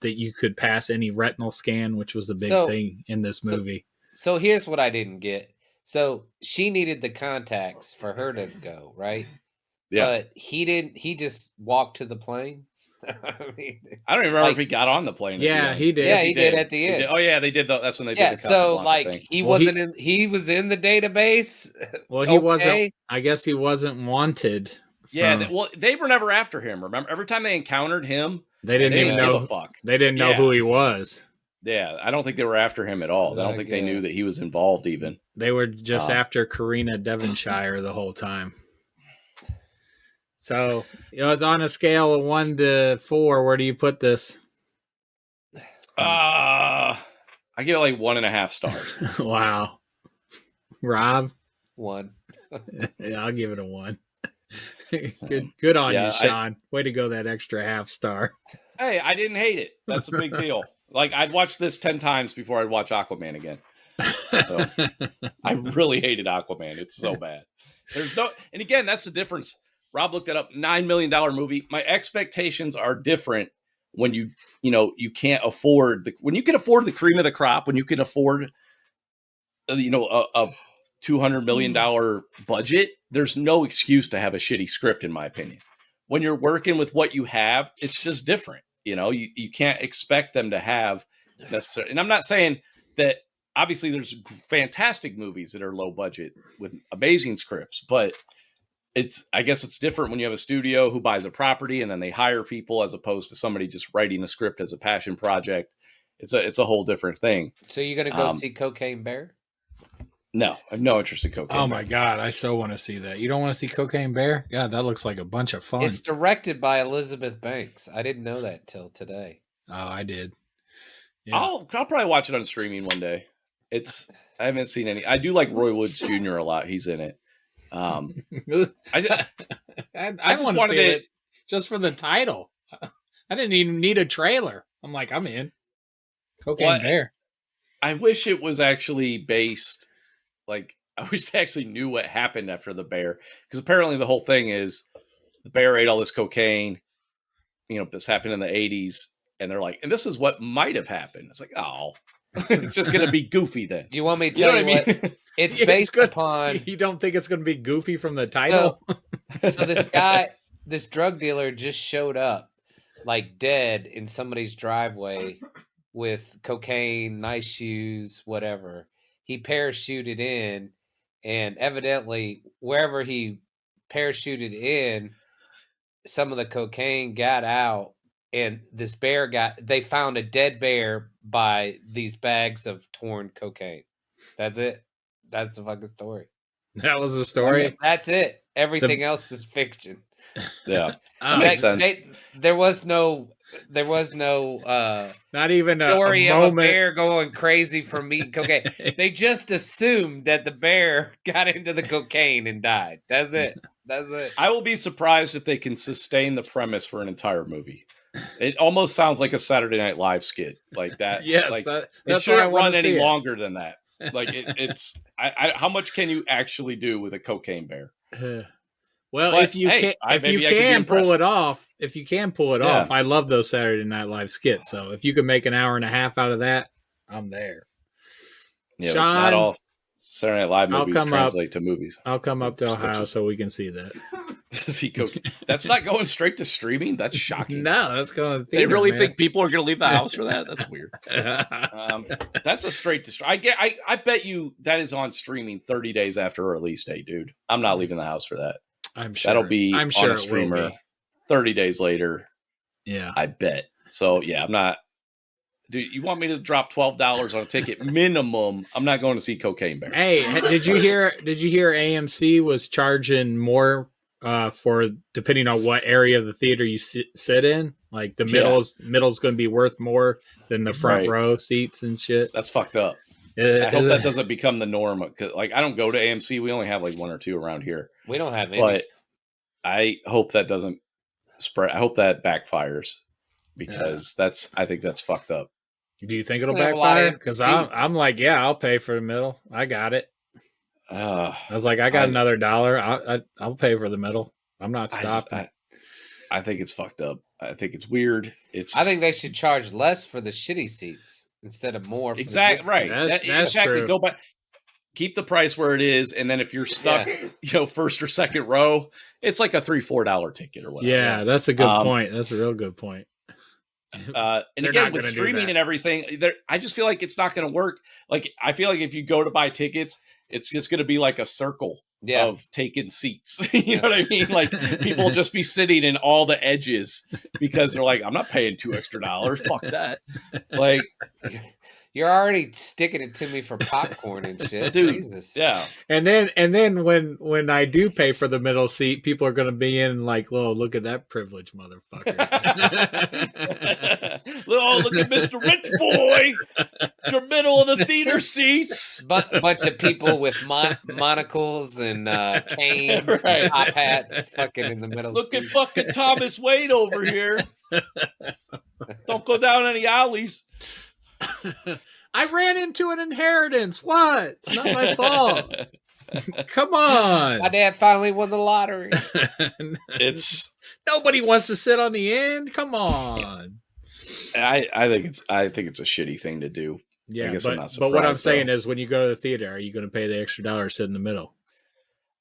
that you could pass any retinal scan, which was a big thing in this movie. So here's what I didn't get. So she needed the contacts for her to go, right? Yeah. But he didn't. He just walked to the plane. I don't even remember if he got on the plane. Yeah, he did. Yeah, he did at the end. Oh yeah, they did. That's when they did. Yeah, so like thing. He wasn't in. He was in the database. Well, he wasn't. I guess he wasn't wanted. Yeah, they were never after him. Remember, every time they encountered him, they didn't even know. Give a fuck. They didn't know who he was. Yeah, I don't think they were after him at all. I don't think they knew that he was involved even. They were just after Karina Devonshire the whole time. So, it's on a scale of 1 to 4. Where do you put this? I give it like 1.5 stars. Wow. Rob? 1. Yeah, I'll give it a 1. Good on you, Sean. Way to go that extra half star. Hey, I didn't hate it. That's a big deal. Like, I'd watch this 10 times before I'd watch Aquaman again. So, I really hated Aquaman. It's so bad. And again, that's the difference. Rob looked it up. $9 million movie. My expectations are different when you can't afford when you can afford the cream of the crop, when you can afford a $200 million budget. There's no excuse to have a shitty script, in my opinion. When you're working with what you have, it's just different. You can't expect them to have necessarily. And I'm not saying that. Obviously, there's fantastic movies that are low budget with amazing scripts, but I guess it's different when you have a studio who buys a property and then they hire people as opposed to somebody just writing a script as a passion project. It's a whole different thing. So you're gonna go see Cocaine Bear? No, I have no interest in Cocaine Bear. Oh my God, I so want to see that. You don't want to see Cocaine Bear? God, that looks like a bunch of fun. It's directed by Elizabeth Banks. I didn't know that till today. Oh, I did. Yeah. I'll probably watch it on streaming one day. I haven't seen any. I do like Roy Woods Jr. a lot. He's in it. I just wanted it just for the title. I didn't even need a trailer. I'm like, I'm in. Cocaine Bear. I wish it was actually based. Like, I wish they actually knew what happened after the bear, because apparently the whole thing is the bear ate all this cocaine. This happened in the 80s, and they're like, and this is what might have happened. It's like, oh. It's just going to be goofy then. Do you want me to tell you what? It's based upon... You don't think it's going to be goofy from the title? So this drug dealer just showed up like dead in somebody's driveway with cocaine, nice shoes, whatever. He parachuted in, and evidently wherever he parachuted in, some of the cocaine got out. And this bear they found a dead bear by these bags of torn cocaine. That's it. That's the fucking story. That was the story? That's it. Everything else is fiction. Yeah. That makes sense. There was no There was no not even a story of moment. a bear going crazy from eating cocaine. They just assumed that the bear got into the cocaine and died. That's it. That's it. I will be surprised if they can sustain the premise for an entire movie. It almost sounds like a Saturday Night Live skit, like that. Yes, like that's it why I shouldn't wanna run any see it. longer than that. Like it's. How much can you actually do with a cocaine bear? Well, But, if you hey, can, pull it off, I love those Saturday Night Live skits. So if you can make an hour and a half out of that, I'm there. Yeah, Sean, not all Saturday Night Live I'll movies come translate to movies. I'll come up to Ohio sketches. so we can see that. See cocaine. That's not going straight to streaming. That's shocking. No, that's going to They really think people are going to leave the house for that? That's weird. That's a straight to I bet you that is on streaming 30 days after release date, dude. I'm not leaving the house for that. I'm sure. That'll be I'm sure on a streamer 30 days later. Yeah. I bet. So, yeah, I'm not. Dude, you want me to drop $12 on a ticket minimum? I'm not going to see Cocaine Bear. Hey, did you hear AMC was charging more for depending on what area of the theater you sit in? Like the middle's going to be worth more than the front row seats and shit. That's fucked up. I hope that doesn't become the norm. Like, I don't go to AMC. We only have like one or two around here. We don't have any. But I hope that doesn't spread. I hope that backfires because I think that's fucked up. Do you think it'll backfire? Because I'm like, yeah, I'll pay for the middle. I got it. I was like, I got another $1. I'll pay for the middle. I'm not stopping. I think it's fucked up. I think it's weird. I think they should charge less for the shitty seats instead of more. For exactly the right. That's exactly. True. Go back. Keep the price where it is, and then if you're stuck, first or second row, it's like a $3-4 ticket or whatever. Yeah, that's a good point. That's a real good point. And again, with streaming and everything, I just feel like it's not going to work. Like, I feel like if you go to buy tickets, it's just going to be like a circle of taken seats. You know what I mean? Like, people will just be sitting in all the edges because they're like, I'm not paying $2 extra. Fuck that. Like, you're already sticking it to me for popcorn and shit. Dude, Jesus. Yeah. And then when I do pay for the middle seat, people are going to be in like, oh, look at that privileged motherfucker. Oh, look at Mr. Rich Boy. It's your middle of the theater seats. But bunch of people with monocles and canes, and top hats, fucking in the middle. Look at fucking Thomas Wade over here. Don't go down any alleys. I ran into an inheritance. What? It's not my fault. Come on. My dad finally won the lottery. It's nobody wants to sit on the end. Come on. I think it's a shitty thing to do. Yeah, I guess I'm not surprised, but what I'm saying is, when you go to the theater, are you going to pay the extra $1 sit in the middle?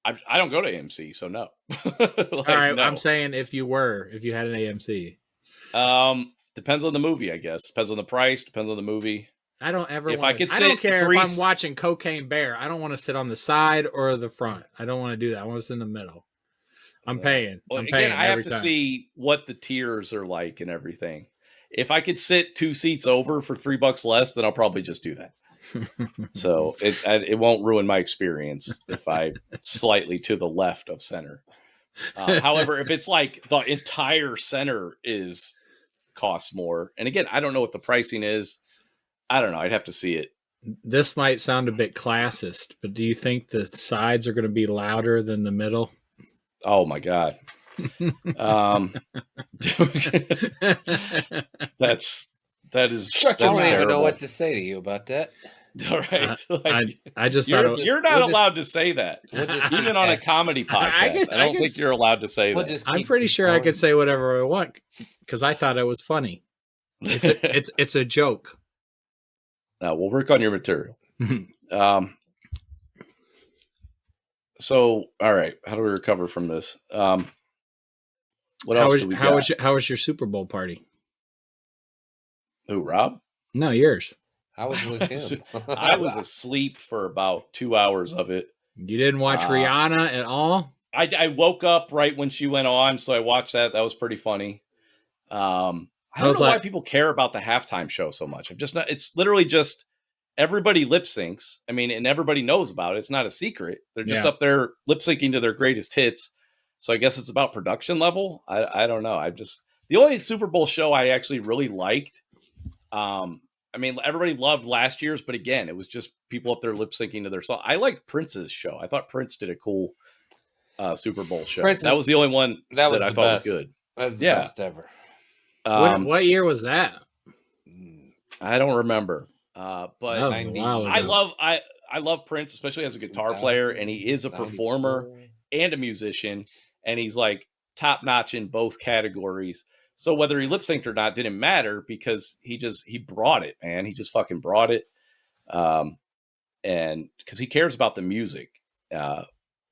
I don't go to AMC, so no. All right, no. I'm saying if you had an AMC. Depends on the movie, I guess. Depends on the price. Depends on the movie. I don't ever. I don't care if I'm watching Cocaine Bear. I don't want to sit on the side or the front. I don't want to do that. I want to sit in the middle. I'm paying. Well, I'm paying. I have to see what the tiers are like and everything. If I could sit 2 seats over for $3 less, then I'll probably just do that. So it won't ruin my experience if I slightly to the left of center. However, if it's like the entire center costs more, and again, I don't know what the pricing is. I don't know. I'd have to see it. This might sound a bit classist, but do you think the sides are going to be louder than the middle? Oh my God. That's I don't even know what to say to you about that. All right. I just thought you're not allowed to say that. Even on a comedy podcast. I don't think you're allowed to say that. I'm pretty sure I could say whatever I want because I thought it was funny. It's a joke. We'll work on your material. So, all right. How do we recover from this? What else do we got? How was your Super Bowl party? Who, Rob? No, yours. I was with him. I was asleep for about 2 hours of it. You didn't watch Rihanna at all? I woke up right when she went on, so I watched that. That was pretty funny. I don't know why people care about the halftime show so much. It's literally just everybody lip syncs. I mean, and everybody knows about it. It's not a secret. They're just up there lip syncing to their greatest hits. So I guess it's about production level. I don't know. The only Super Bowl show I actually really liked, I mean, everybody loved last year's, but again, it was just people up there lip syncing to their song. I liked Prince's show. I thought Prince did a cool Super Bowl show. That was the only one that I thought was good. That was the best ever. What year was that? I don't remember. But I love Prince, especially as a guitar player, and he is a performer and a musician, and he's like top notch in both categories. So whether he lip synced or not didn't matter because he brought it, man. He just fucking brought it, and because he cares about the music,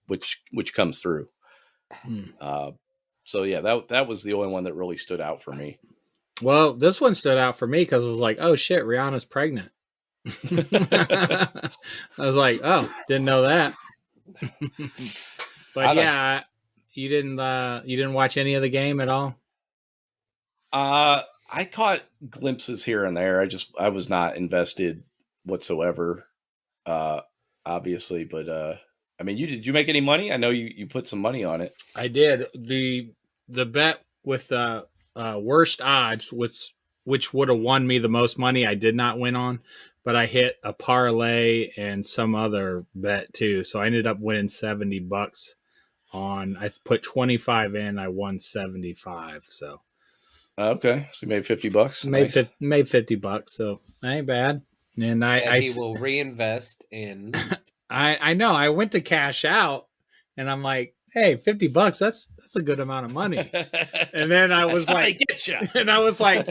which comes through. So yeah, that was the only one that really stood out for me. Well, this one stood out for me because it was like, oh shit, Rihanna's pregnant. I was like, oh, didn't know that. But you didn't watch any of the game at all? I caught glimpses here and there. I was not invested whatsoever, obviously. But I mean, did you make any money? I know you put some money on it. I did. The bet with worst odds, which would have won me the most money, I did not win on, but I hit a parlay and some other bet too. So I ended up winning $70 on. I put 25 in. I won 75. So okay, so you made $50. Made $50. So ain't bad. And he will reinvest in. I know. I went to cash out, and I'm like, hey, $50. That's a good amount of money. And then I was like, get you. And I was like,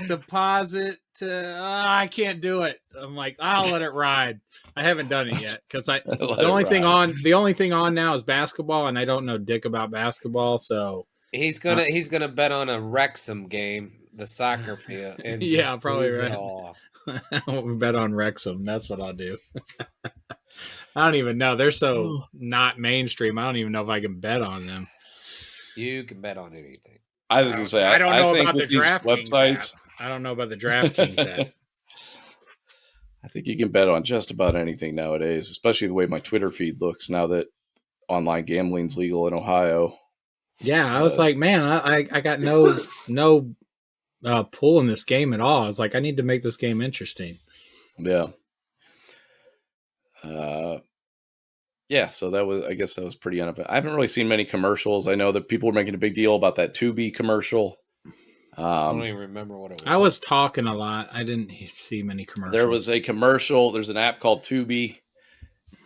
deposit to. I can't do it. I'm like, I'll let it ride. I haven't done it yet because the only thing on now is basketball, and I don't know dick about basketball. So he's gonna bet on a Wrexham game, the soccer field. And yeah, probably right. I'll bet on Wrexham. That's what I'll do. I don't even know. They're so not mainstream. I don't even know if I can bet on them. You can bet on anything. I was going to say, I don't know about the DraftKings websites. I don't know about the DraftKings app. I think you can bet on just about anything nowadays, especially the way my Twitter feed looks now that online gambling's legal in Ohio. Yeah, I was like, man, I got no pull in this game at all. I was like, I need to make this game interesting. Yeah. Yeah, so I guess that was pretty uneventful. I haven't really seen many commercials. I know that people were making a big deal about that Tubi commercial. I don't even remember what it was. I was talking a lot. I didn't see many commercials. There was a commercial. There's an app called Tubi,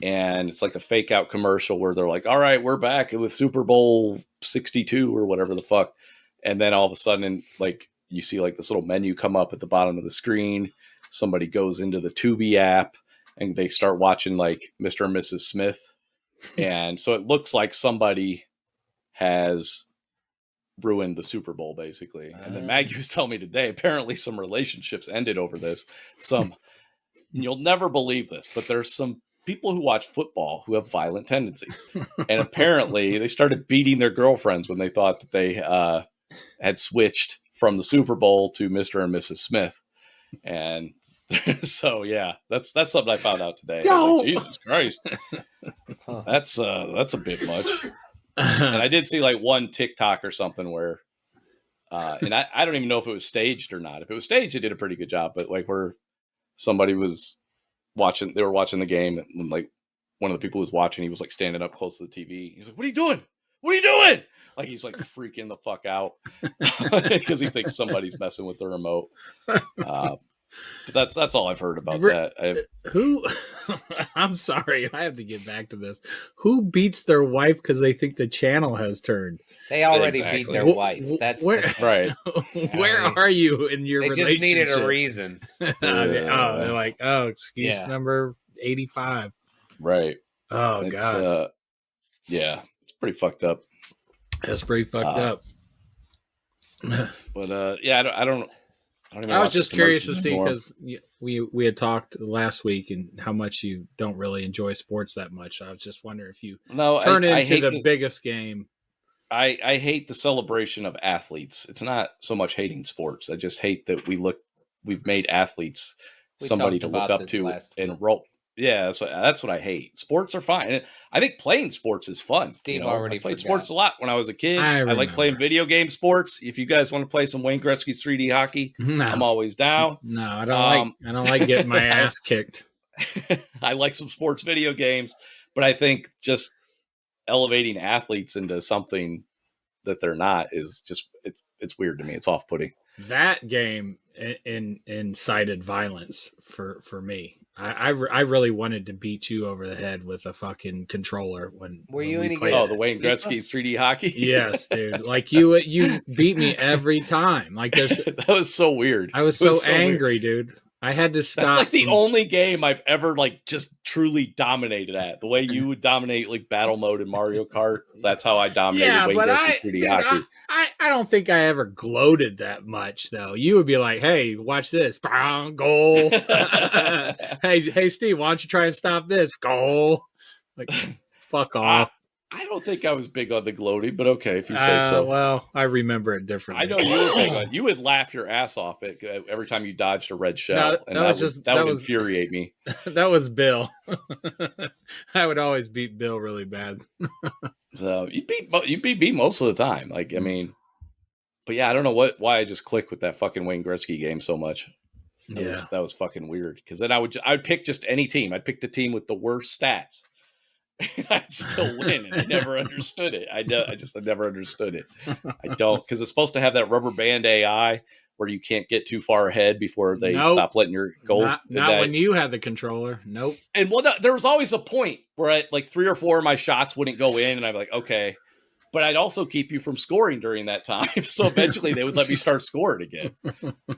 and it's like a fake out commercial where they're like, all right, we're back with Super Bowl 62 or whatever the fuck. And then all of a sudden, like, you see like this little menu come up at the bottom of the screen. Somebody goes into the Tubi app and they start watching like Mr. and Mrs. Smith. And so it looks like somebody has ruined the Super Bowl, basically. And then Maggie was telling me today, apparently some relationships ended over this. You'll never believe this, but there's some people who watch football who have violent tendencies. And apparently they started beating their girlfriends when they thought that they had switched from the Super Bowl to Mr. and Mrs. Smith. And so, yeah, that's something I found out today. I was like, Jesus Christ. That's a bit much. And I did see like one TikTok or something where, and I don't even know if it was staged or not. If it was staged, they did a pretty good job. But like where somebody was watching, they were watching the game, and like one of the people who was watching, he was like standing up close to the TV. He's like, "What are you doing? What are you doing?" Like he's like freaking the fuck out because he thinks somebody's messing with the remote. But that's all I've heard about that. Who? I'm sorry, I have to get back to this. Who beats their wife because they think the channel has turned? They already beat their wife. That's right. Where are you in your relationship? They just needed a reason. They're like, excuse number 85. Right. Oh God. Yeah, it's pretty fucked up. That's pretty fucked up. But yeah, I don't. I was just curious to see because we had talked last week and how much you don't really enjoy sports that much. I was just wondering if you turn into the biggest game. I hate the celebration of athletes. It's not so much hating sports. I just hate that we've made athletes somebody to look up to and role. Yeah, that's what I hate. Sports are fine. And I think playing sports is fun. Steve I already played forgot. sports a lot when I was a kid. I like playing video game sports. If you guys want to play some Wayne Gretzky's 3D hockey, I'm always down. No, I don't like getting my ass kicked. I like some sports video games, but I think just elevating athletes into something that they're not is just it's weird to me. It's off-putting. That game incited violence for me. I really wanted to beat you over the head with a fucking controller when you any played. good? Oh, the Wayne Gretzky's 3D hockey? Yes, dude. Like you beat me every time. Like that was so weird. I was so angry, dude. I had to stop. That's like the only game I've ever like just truly dominated at. The way you would dominate like battle mode in Mario Kart, that's how I dominated Wayne Gretzky's 3D hockey. I don't think I ever gloated that much though. You would be like, "Hey, watch this, goal." hey, Steve, why don't you try and stop this goal? Like, fuck off. I don't think I was big on the gloating, but okay, if you say so. Well, I remember it differently. I know you were big on. You would laugh your ass off every time you dodged a red shell, and that would infuriate me. That was Bill. I would always beat Bill really bad. So you beat me most of the time. Like, I mean, but yeah, I don't know why I just clicked with that fucking Wayne Gretzky game so much. That was fucking weird. Because then I'd pick just any team. I'd pick the team with the worst stats. I'd still win, and I never understood it. I never understood it. I don't, because it's supposed to have that rubber band AI where you can't get too far ahead before they stop letting your goals. Not when you had the controller. Nope. And there was always a point where like 3 or 4 of my shots wouldn't go in, and I'd be like, okay, but I'd also keep you from scoring during that time. So eventually they would let me start scoring again.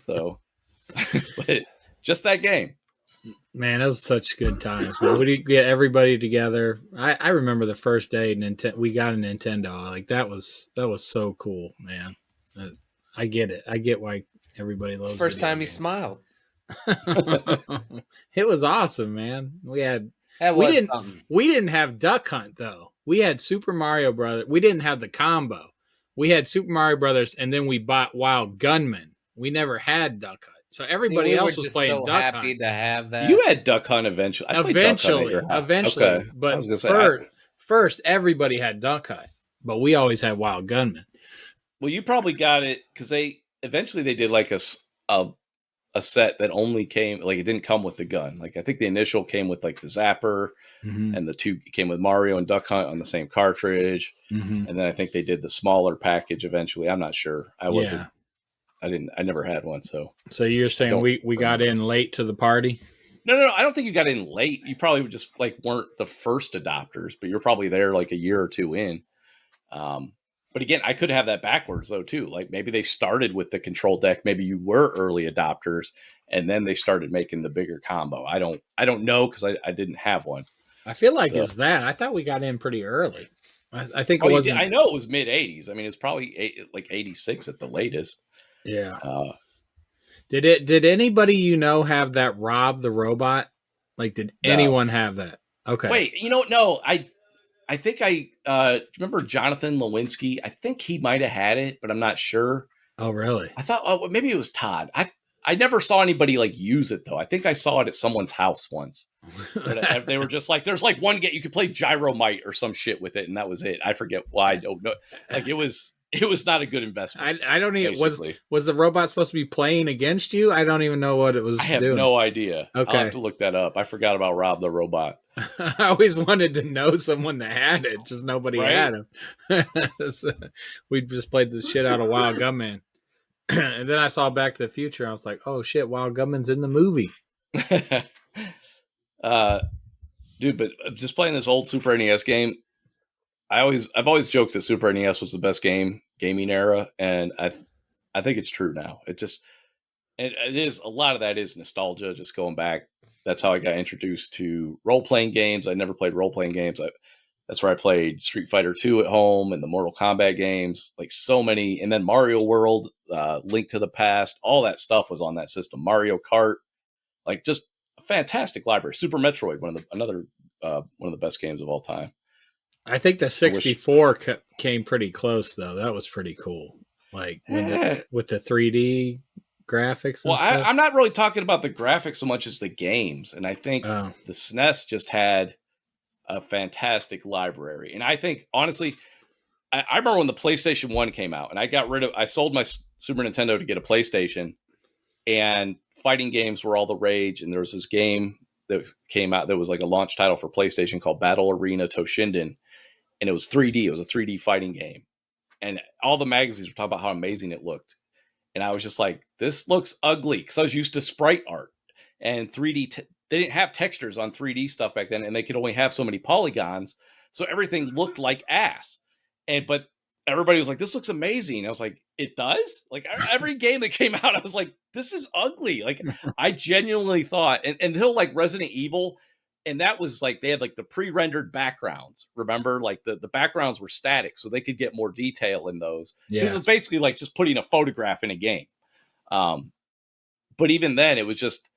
So, but just that game. Man, it was such good times. Man. We get everybody together. I remember the first day we got a Nintendo. Like that was so cool, man. I get it. I get why everybody loves it. It's the first time you smiled. It was awesome, man. We didn't have Duck Hunt though. We had Super Mario Brothers. We didn't have the combo. We had Super Mario Brothers, and then we bought Wild Gunman. We never had Duck Hunt. So everybody else was playing so Duck happy Hunt. to have that. You had Duck Hunt eventually. Eventually. Okay. But first, everybody had Duck Hunt, but we always had Wild Gunman. Well, you probably got it because they did like a set that only came, like it didn't come with the gun. Like I think the initial came with like the Zapper, and the two came with Mario and Duck Hunt on the same cartridge, and then I think they did the smaller package eventually. I'm not sure. I never had one. So you're saying we got in late to the party? No. I don't think you got in late. You probably just like weren't the first adopters, but you're probably there like a year or two in. But again, I could have that backwards though too. Like maybe they started with the control deck. Maybe you were early adopters, and then they started making the bigger combo. I don't know because I didn't have one. I feel like it's that. I thought we got in pretty early. I think it was. I know it was mid '80s. I mean, it's probably like '86 at the latest. Yeah. Did anybody have that Rob the robot? Like, did anyone have that? Okay. Wait, no. I think remember Jonathan Lewinsky. I think he might have had it, but I'm not sure. Oh, really? I thought maybe it was Todd. I never saw anybody like use it though. I think I saw it at someone's house once. But they were just like, there's like one game you could play Gyromite or some shit with it, and that was it. I forget why. I don't know. Like it was not a good investment. I don't even was the robot supposed to be playing against you? I don't even know what it was doing. I have no idea. Okay. I'll have to look that up. I forgot about Rob the robot. I always wanted to know someone that had it, just nobody had him. We just played the shit out of Wild Gunman. And then I saw Back to the Future. I was like, oh shit, Wild Gunman's in the movie. Dude, but just playing this old Super NES game, I've always joked that Super NES was the best gaming era, and I think it's true now. It is a lot of that is nostalgia, just going back. That's how I got introduced to role-playing games. I never played role-playing games. That's where I played Street Fighter 2 at home and the Mortal Kombat games, like so many. And then Mario World, Link to the Past, all that stuff was on that system. Mario Kart, like just a fantastic library. Super Metroid, one of the best games of all time. I think the 64 came pretty close though. That was pretty cool. Like with the 3D graphics and Well, stuff? I'm not really talking about the graphics so much as the games. And I think the SNES just had a fantastic library. And I think, honestly, I remember when the PlayStation 1 came out, and I sold my Super Nintendo to get a PlayStation, and fighting games were all the rage. And there was this game that came out that was like a launch title for PlayStation called Battle Arena Toshinden. And it was 3D. It was a 3D fighting game. And all the magazines were talking about how amazing it looked. And I was just like, this looks ugly, because I was used to sprite art and 3D. They didn't have textures on 3D stuff back then, and they could only have so many polygons. So everything looked like ass. But everybody was like, this looks amazing. I was like, it does? Like, every game that came out, I was like, this is ugly. Like, I genuinely thought, and until like Resident Evil, and that was like, they had like the pre-rendered backgrounds. Remember, like the backgrounds were static, so they could get more detail in those. Yeah. This was basically like just putting a photograph in a game. But even then, it was just,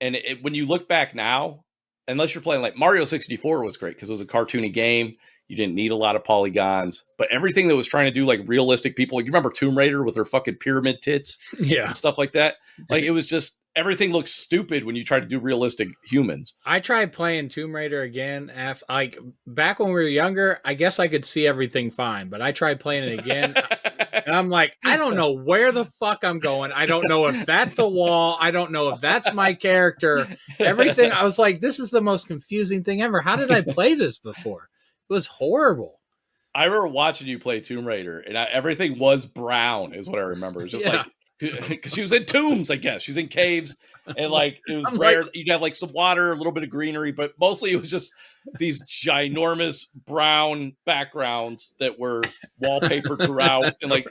and when you look back now, unless you're playing like Mario 64 was great because it was a cartoony game. You didn't need a lot of polygons, but everything that was trying to do like realistic people, like, you remember Tomb Raider with their fucking pyramid tits, and stuff like that. Like, it was just, everything looks stupid when you try to do realistic humans. I tried playing Tomb Raider again like back when we were younger. I guess I could see everything fine, but I tried playing it again, and I'm like, I don't know where the fuck I'm going. I don't know if that's a wall. I don't know if that's my character. Everything. I was like, this is the most confusing thing ever. How did I play this before? It was horrible. I remember watching you play Tomb Raider, and everything was brown, is what I remember. It was just like, because she was in tombs, I guess. She's in caves, and like, it was rare. You'd have like some water, a little bit of greenery, but mostly it was just these ginormous brown backgrounds that were wallpapered throughout, and like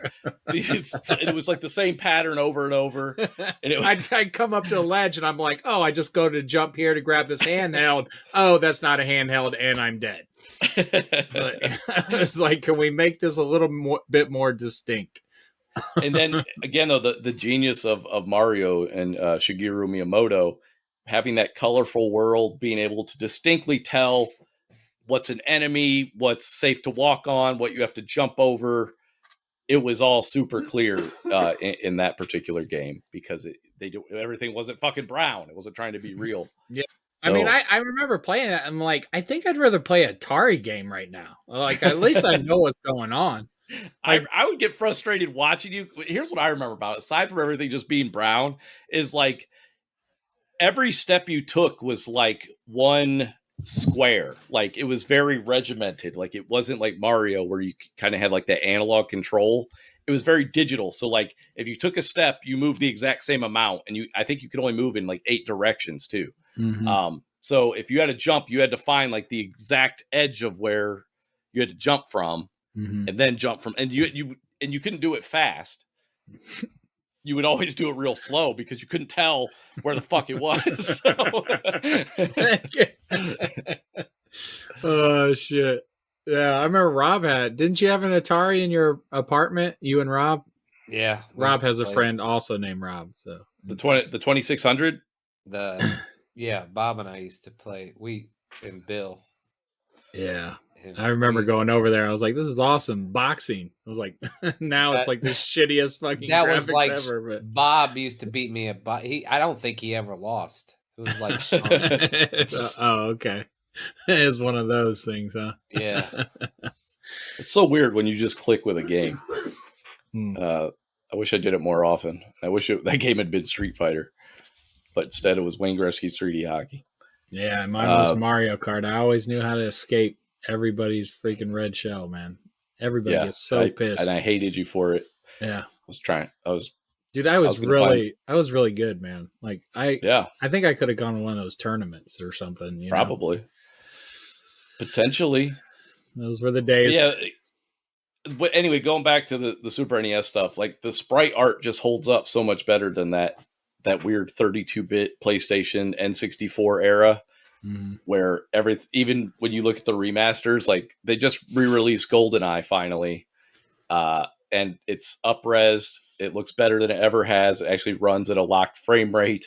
it was like the same pattern over and over. And I'd come up to a ledge, and I'm like, oh, I just go to jump here to grab this handheld. Oh, that's not a handheld, and I'm dead. It's like, can we make this a little bit more distinct? And then again, though, the genius of Mario and Shigeru Miyamoto, having that colorful world, being able to distinctly tell what's an enemy, what's safe to walk on, what you have to jump over. It was all super clear in that particular game, because everything wasn't fucking brown. It wasn't trying to be real. Yeah. So, I mean, I remember playing it. I'm like, I think I'd rather play an Atari game right now. Like, at least I know what's going on. Like, I would get frustrated watching you. Here's what I remember about it, aside from everything just being brown, is like every step you took was like one square. Like, it was very regimented. Like, it wasn't like Mario where you kind of had like that analog control. It was very digital. So like, if you took a step, you moved the exact same amount, and I think you could only move in like 8 directions too. Mm-hmm. So if you had to jump, you had to find like the exact edge of where you had to jump from. Mm-hmm. And then jump from, and you couldn't do it fast. You would always do it real slow because you couldn't tell where the fuck it was. Oh shit! Yeah, I remember Rob didn't you have an Atari in your apartment? You and Rob? Yeah, Rob has a friend also named Rob. So the 2600. Yeah, Bob and I used to play. And Bill. Yeah. I remember going over there. I was like, this is awesome. Boxing. I was like, now it's like the shittiest fucking that was like ever. But Bob used to beat me at I don't think he ever lost. It was like Sean. Oh, okay. It was one of those things, huh? Yeah. It's so weird when you just click with a game. I wish I did it more often. I wish that game had been Street Fighter, but instead it was Wayne Gretzky's 3D hockey. Yeah, mine was Mario Kart. I always knew how to escape everybody's freaking red shell, man. Everybody gets so pissed, and I hated you for it. Yeah, I was really good, man. Like I think I could have gone to one of those tournaments or something. Probably, potentially. Those were the days. Yeah. But anyway, going back to the Super NES stuff, like the sprite art just holds up so much better than that weird 32-bit PlayStation N64 era. Mm-hmm. Where even when you look at the remasters, like they just re-released GoldenEye finally, and it's up-resed. It looks better than it ever has. It actually runs at a locked frame rate.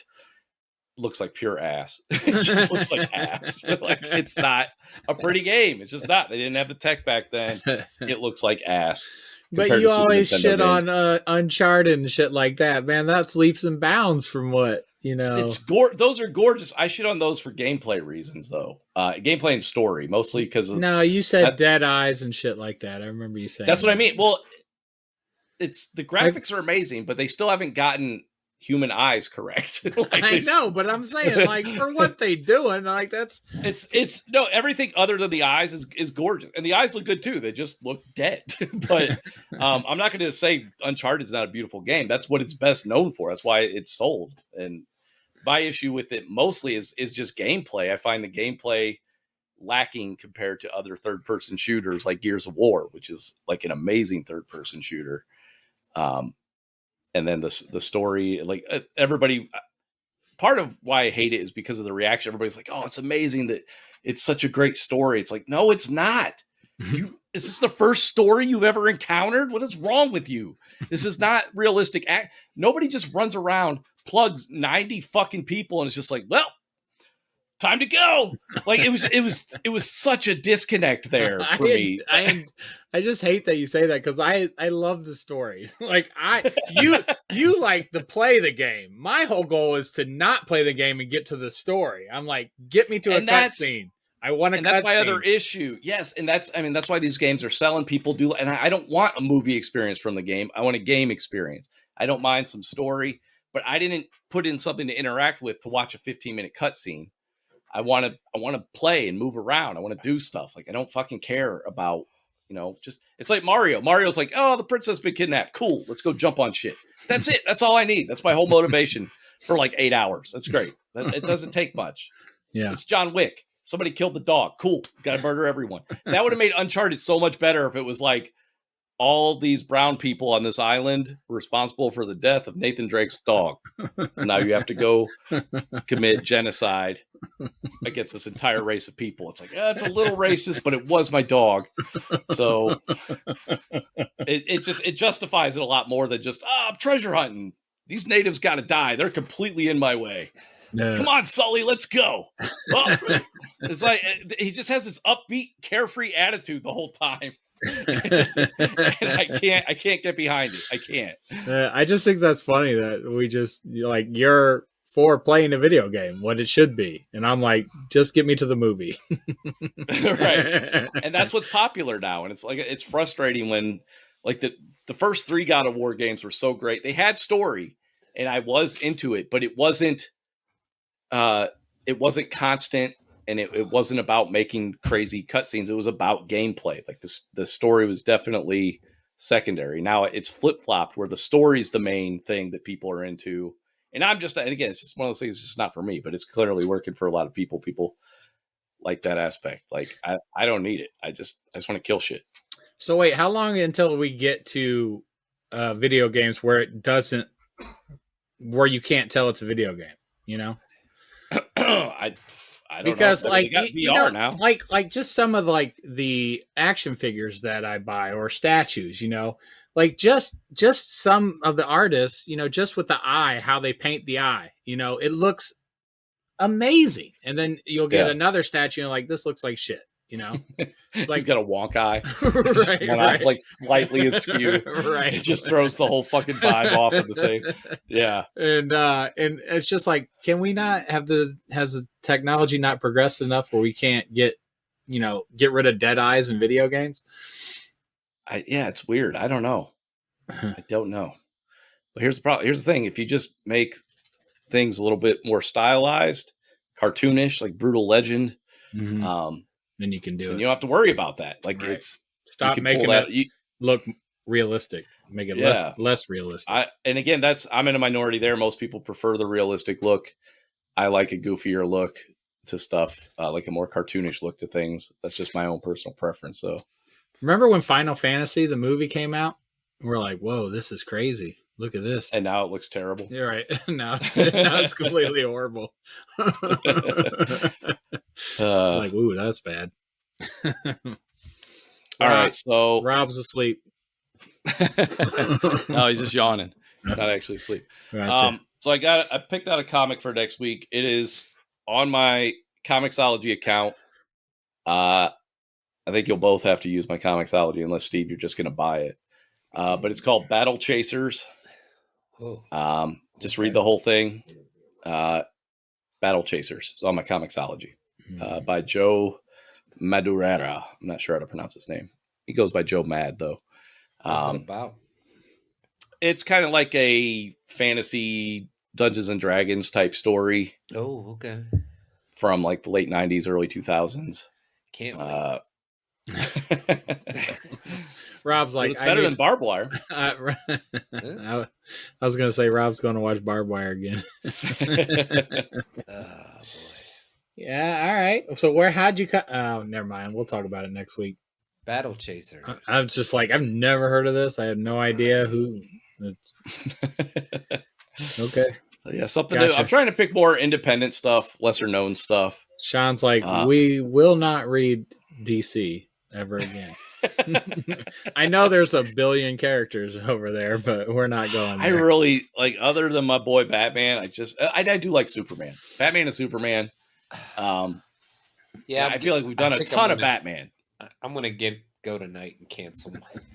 Looks like pure ass. It just looks like ass. Like, it's not a pretty game. It's just not. They didn't have the tech back then. It looks like ass. But you always shit on Uncharted and shit like that, man. That's leaps and bounds from what, It's those are gorgeous. I shit on those for gameplay reasons, though. Gameplay and story, mostly because no, you said Dead Eyes and shit like that. I remember you saying that's what I mean. Well, it's the graphics are amazing, but they still haven't gotten human eyes correct. Like, I know, but I'm saying, like, for what they doing, like that's it's no, everything other than the eyes is gorgeous, and the eyes look good too. They just look dead. But I'm not going to say Uncharted is not a beautiful game. That's what it's best known for. That's why it's sold. And my issue with it mostly is just gameplay. I find the gameplay lacking compared to other third-person shooters like Gears of War, which is like an amazing third-person shooter. And then the story, like everybody, part of why I hate it is because of the reaction. Everybody's like, "Oh, it's amazing that it's such a great story." It's like, no, it's not. Is this the first story you've ever encountered? What is wrong with you? This is not realistic. Nobody just runs around, plugs 90 fucking people, and it's just like, well, time to go. Like it was such a disconnect there for me. I just hate that you say that because I love the stories. Like you like to play the game. My whole goal is to not play the game and get to the story. I'm like, get me to a cutscene. I want a cutscene. And that's my other issue. Yes, and that's why these games are selling. People do, and I don't want a movie experience from the game. I want a game experience. I don't mind some story, but I didn't put in something to interact with to watch a 15-minute cutscene. I want to play and move around. I want to do stuff. Like I don't fucking care about, just it's like Mario. Mario's like, oh, the princess been kidnapped. Cool. Let's go jump on shit. That's it. That's all I need. That's my whole motivation for like 8 hours. That's great. It doesn't take much. Yeah. It's John Wick. Somebody killed the dog. Cool. Got to murder everyone. That would have made Uncharted so much better if it was like all these brown people on this island were responsible for the death of Nathan Drake's dog. So now you have to go commit genocide against this entire race of people. It's like, it's a little racist, but it was my dog. So it justifies it a lot more than just, I'm treasure hunting. These natives got to die. They're completely in my way. No. Come on, Sully, let's go. Oh, it's like he just has this upbeat, carefree attitude the whole time. And I can't get behind it. I can't. I just think that's funny that we just like you're for playing a video game, what it should be, and I'm like, just get me to the movie. Right, and that's what's popular now, and it's like it's frustrating when like the first 3 God of War games were so great. They had story, and I was into it, but it wasn't constant. And it wasn't about making crazy cutscenes. It was about gameplay. Like the story was definitely secondary. Now it's flip-flopped where the story's the main thing that people are into. And and again, it's just one of those things. It's just not for me, but it's clearly working for a lot of people. People like that aspect. Like I don't need it. I just want to kill shit. So wait, how long until we get to video games where where you can't tell it's a video game? I don't because know. Like VR now, like just some of like the action figures that I buy or statues, like just some of the artists, just with the eye, how they paint the eye, it looks amazing. And then you'll get another statue and like, this looks like shit. It's like he's got a wonk eye. Right, one eye's like slightly askew. Right. It just throws the whole fucking vibe off of the thing. Yeah. And it's just like, can we not has the technology not progressed enough where we can't get rid of dead eyes in video games? Yeah, it's weird. I don't know. I don't know. But here's the problem. Here's the thing. If you just make things a little bit more stylized, cartoonish, like Brutal Legend, then you can do it. You don't have to worry about that. Like right. it's stop making it look realistic. Make it less realistic. And again, I'm in a minority there. Most people prefer the realistic look. I like a goofier look to stuff, like a more cartoonish look to things. That's just my own personal preference. So, remember when Final Fantasy the movie came out? We're like, "Whoa, this is crazy! Look at this!" And now it looks terrible. You're right. Now it's completely horrible. Like, ooh, that's bad. All right, so Rob's asleep. No, he's just yawning. Not actually asleep. Gotcha. So I picked out a comic for next week. It is on my Comixology account. I think you'll both have to use my Comixology unless, Steve, you're just going to buy it. but it's called Battle Chasers. Oh, Just read the whole thing. Battle Chasers. It's on my Comixology. By Joe Madureira. I'm not sure how to pronounce his name. He goes by Joe Mad, though. What's it about? It's kind of like a fantasy Dungeons and Dragons type story. Oh, okay. From like the late 90s, early 2000s. Can't wait. Rob's like, it's better than Barbed Wire. I was going to say Rob's going to watch Barbed Wire again. Oh, boy. Yeah, all right. So how'd you cut? Oh, never mind. We'll talk about it next week. Battle Chaser. I was just like, I've never heard of this. I have no idea who. Okay. So yeah, something new. I'm trying to pick more independent stuff, lesser known stuff. Sean's like, we will not read DC ever again. I know there's a billion characters over there, but we're not going there. I really like, other than my boy Batman, I do like Superman. Batman and Superman. Yeah, I feel like we've done a ton of Batman. I'm gonna go tonight and cancel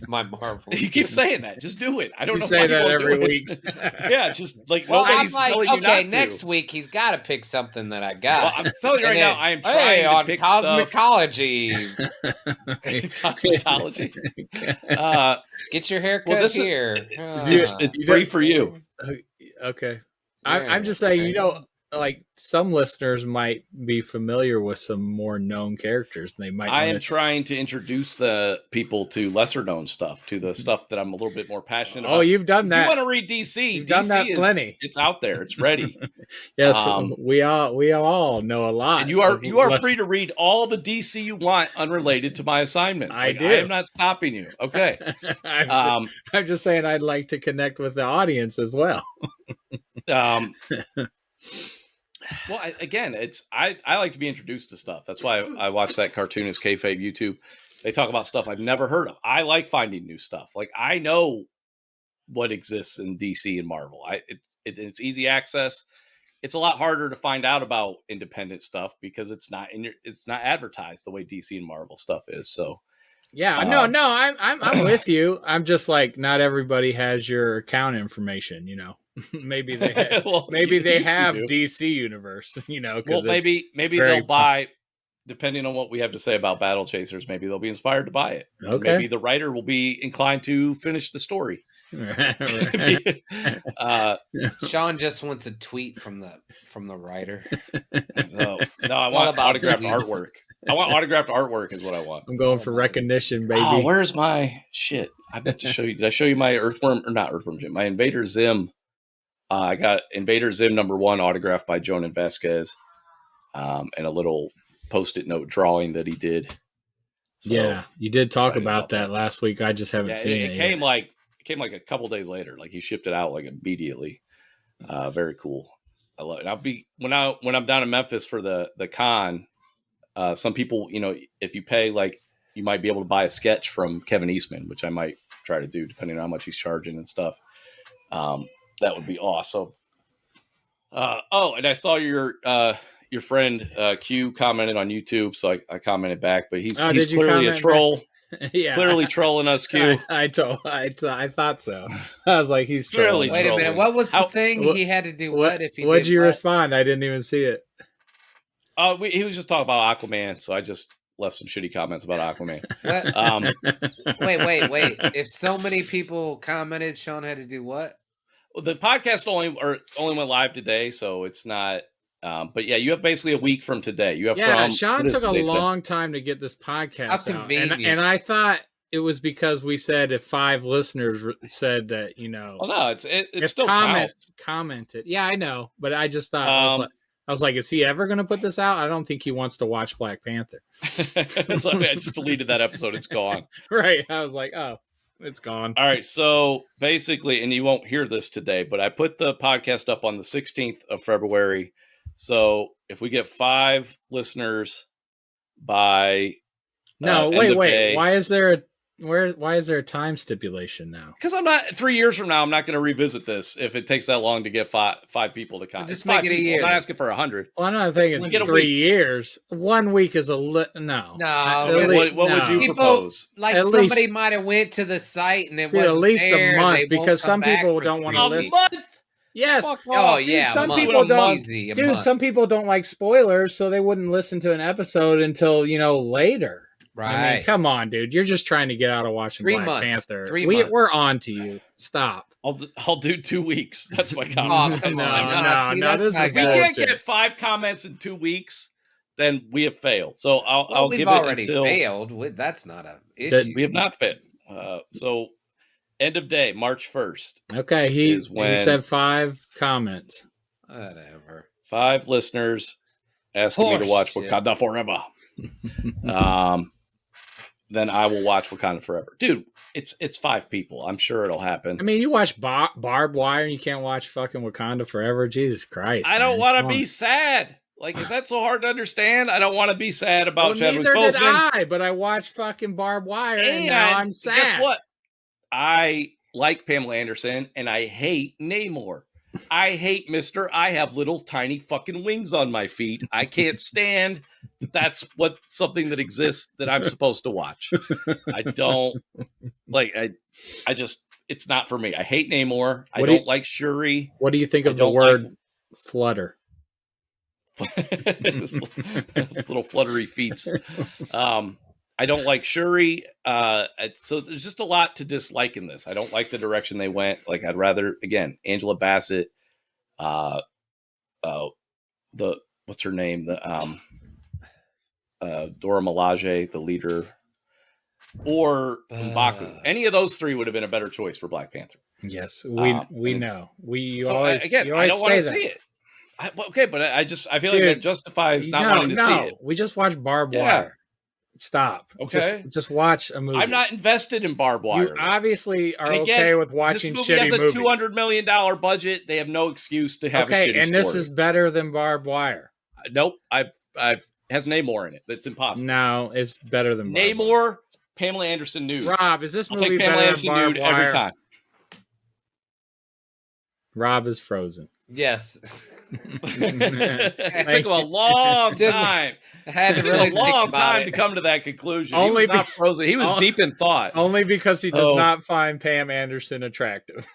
my Marvel. You keep saying that. Just do it. I don't know. Say that every week. Yeah, just like nobody's telling you not to. Next week he's got to pick something that I got. Well, I'm telling you right now, I am trying to pick cosmetology. Cosmetology. Get your haircut here. It's free for you. Okay. I'm just saying, like some listeners might be familiar with some more known characters. They might. I am trying to introduce the people to lesser known stuff, to the stuff that I'm a little bit more passionate about. Oh, you've done that. You want to read DC? You've done that plenty. It's out there. It's ready. Yes, we all know a lot. And you are free to read all the DC you want, unrelated to my assignments. I do. I am not stopping you. Okay. I'm just saying I'd like to connect with the audience as well. Well, I like to be introduced to stuff. That's why I watch that Cartoonist Kayfabe YouTube. They talk about stuff I've never heard of. I like finding new stuff. Like, I know what exists in DC and Marvel. It's easy access. It's a lot harder to find out about independent stuff because it's not advertised the way DC and Marvel stuff is. So yeah, no, I'm with you. I'm just like, not everybody has your account information, Maybe they have, they have DC Universe, Well, maybe they'll buy, depending on what we have to say about Battle Chasers. Maybe they'll be inspired to buy it. Okay. Maybe the writer will be inclined to finish the story. Sean just wants a tweet from the writer. So, no, I want autographed artwork. I want autographed artwork is what I want. I'm going for recognition, baby. Oh, where's my shit? I meant to show you. Did I show you my Earthworm or not Earthworm Jim? My Invader Zim. I got Invader Zim #1 autographed by Jonan Vasquez, and a little Post-it note drawing that he did. So, yeah, you did talk about that last week. I just haven't seen it. It came like a couple days later. Like, he shipped it out like immediately. Very cool. I love it. I'll be when I'm down in Memphis for the con. Some people, if you pay, like, you might be able to buy a sketch from Kevin Eastman, which I might try to do depending on how much he's charging and stuff. That would be awesome. And I saw your friend Q commented on YouTube, so I commented back. But he's clearly a troll. Yeah, clearly trolling us, Q. I thought so. I was like, he's trolling. Wait a minute, what was the thing he had to do? What'd you respond? I didn't even see it. He was just talking about Aquaman, so I just left some shitty comments about Aquaman. Wait. If so many people commented, Sean had to do what? Well, the podcast only went live today, so it's not. But yeah, you have basically a week from today. You have Sean took a long time to get this podcast out, and I thought it was because we said if 5 listeners said that, Well, no, it's still commented. Yeah, I know, but I just thought I was like, is he ever going to put this out? I don't think he wants to watch Black Panther. So I just deleted that episode. It's gone. Right. I was like, oh. It's gone. All right. So basically, and you won't hear this today, but I put the podcast up on the 16th of February. So if we get 5 listeners by wait. Why is there Why is there a time stipulation now? Because I'm not 3 years from now. I'm not going to revisit this if it takes that long to get five people to comment. Just five make it a people. year. I'm not asking for 100. Well, I'm not thinking Get a 3 week. years. 1 week is no. No. What would you People- propose? Like At somebody least- might have went to the site and it Dude, was at least there, a and month they won't because come some back people for don't 3 want to A listen. weeks. month? Yes. Fuck Oh off. yeah, some a month. people don't- Easy, a Dude, month. some people don't like spoilers, so they wouldn't listen to an episode until later. Right. I mean, come on, dude. You're just trying to get out of watching 3 Black months. Panther. 3 We're months. on to you. Stop. I'll do 2 weeks. That's my Oh, comment. come No, on. no, that's this not is If we good. can't bullshit. get 5 comments in 2 weeks, then we have failed. So I'll We've give it already until failed. That's not a issue. we have not failed. So end of day, March 1st. Okay, he Is when- said 5 comments. Whatever. 5 listeners asking me to watch Horseshit. Wakanda Forever. Then I will watch Wakanda Forever. Dude, it's 5 people. I'm sure it'll happen. I mean, you watch Barbed Wire and you can't watch fucking Wakanda Forever. Jesus Christ! I don't want to Come be on. sad. Like, is that so hard to understand? I don't want to be sad about Well, Chadwick neither did Boseman. I, but I watched fucking Barbed Wire and And now I'm sad. guess what? I like Pamela Anderson and I hate Namor. I hate Mister. I have little tiny fucking wings on my feet. I can't stand that that's something that exists that I'm supposed to watch. I don't like. I just it's not for me. I hate Namor. I What do you- don't like Shuri. What do you think I of the don't word flutter? Little fluttery feet. I don't like Shuri. So there's just a lot to dislike in this. I don't like the direction they went. Like, I'd rather, again, Angela Bassett, the what's her name? The Dora Milaje, the leader, or M'Baku. Any of those 3 would have been a better choice for Black Panther. Yes, we and know. You So always again, you I always don't want say to that. see it. But I feel like Dude, that justifies not wanting to see it. We just watched Barbed Yeah. Wire. Stop. Okay. Just watch a movie. I'm not invested in Barbed Wire. You obviously are And again, okay with This watching movie shitty has a movies. $200 million budget. They have no excuse to have a shitty and story. this is better than Barbed Wire. Nope. I've has Namor in it. That's impossible. No, it's better than Barbed Wire. Namor, Pamela Anderson nude. Rob, is this I'll movie take Pamela better than Anderson Barbed nude Wire? every time. Rob is frozen. Yes. It took him a long time. I had It to took really a long think about time it. to come to that conclusion. Only he was not be- frozen. He was Oh. deep in thought. Only because he does Oh. not find Pam Anderson attractive.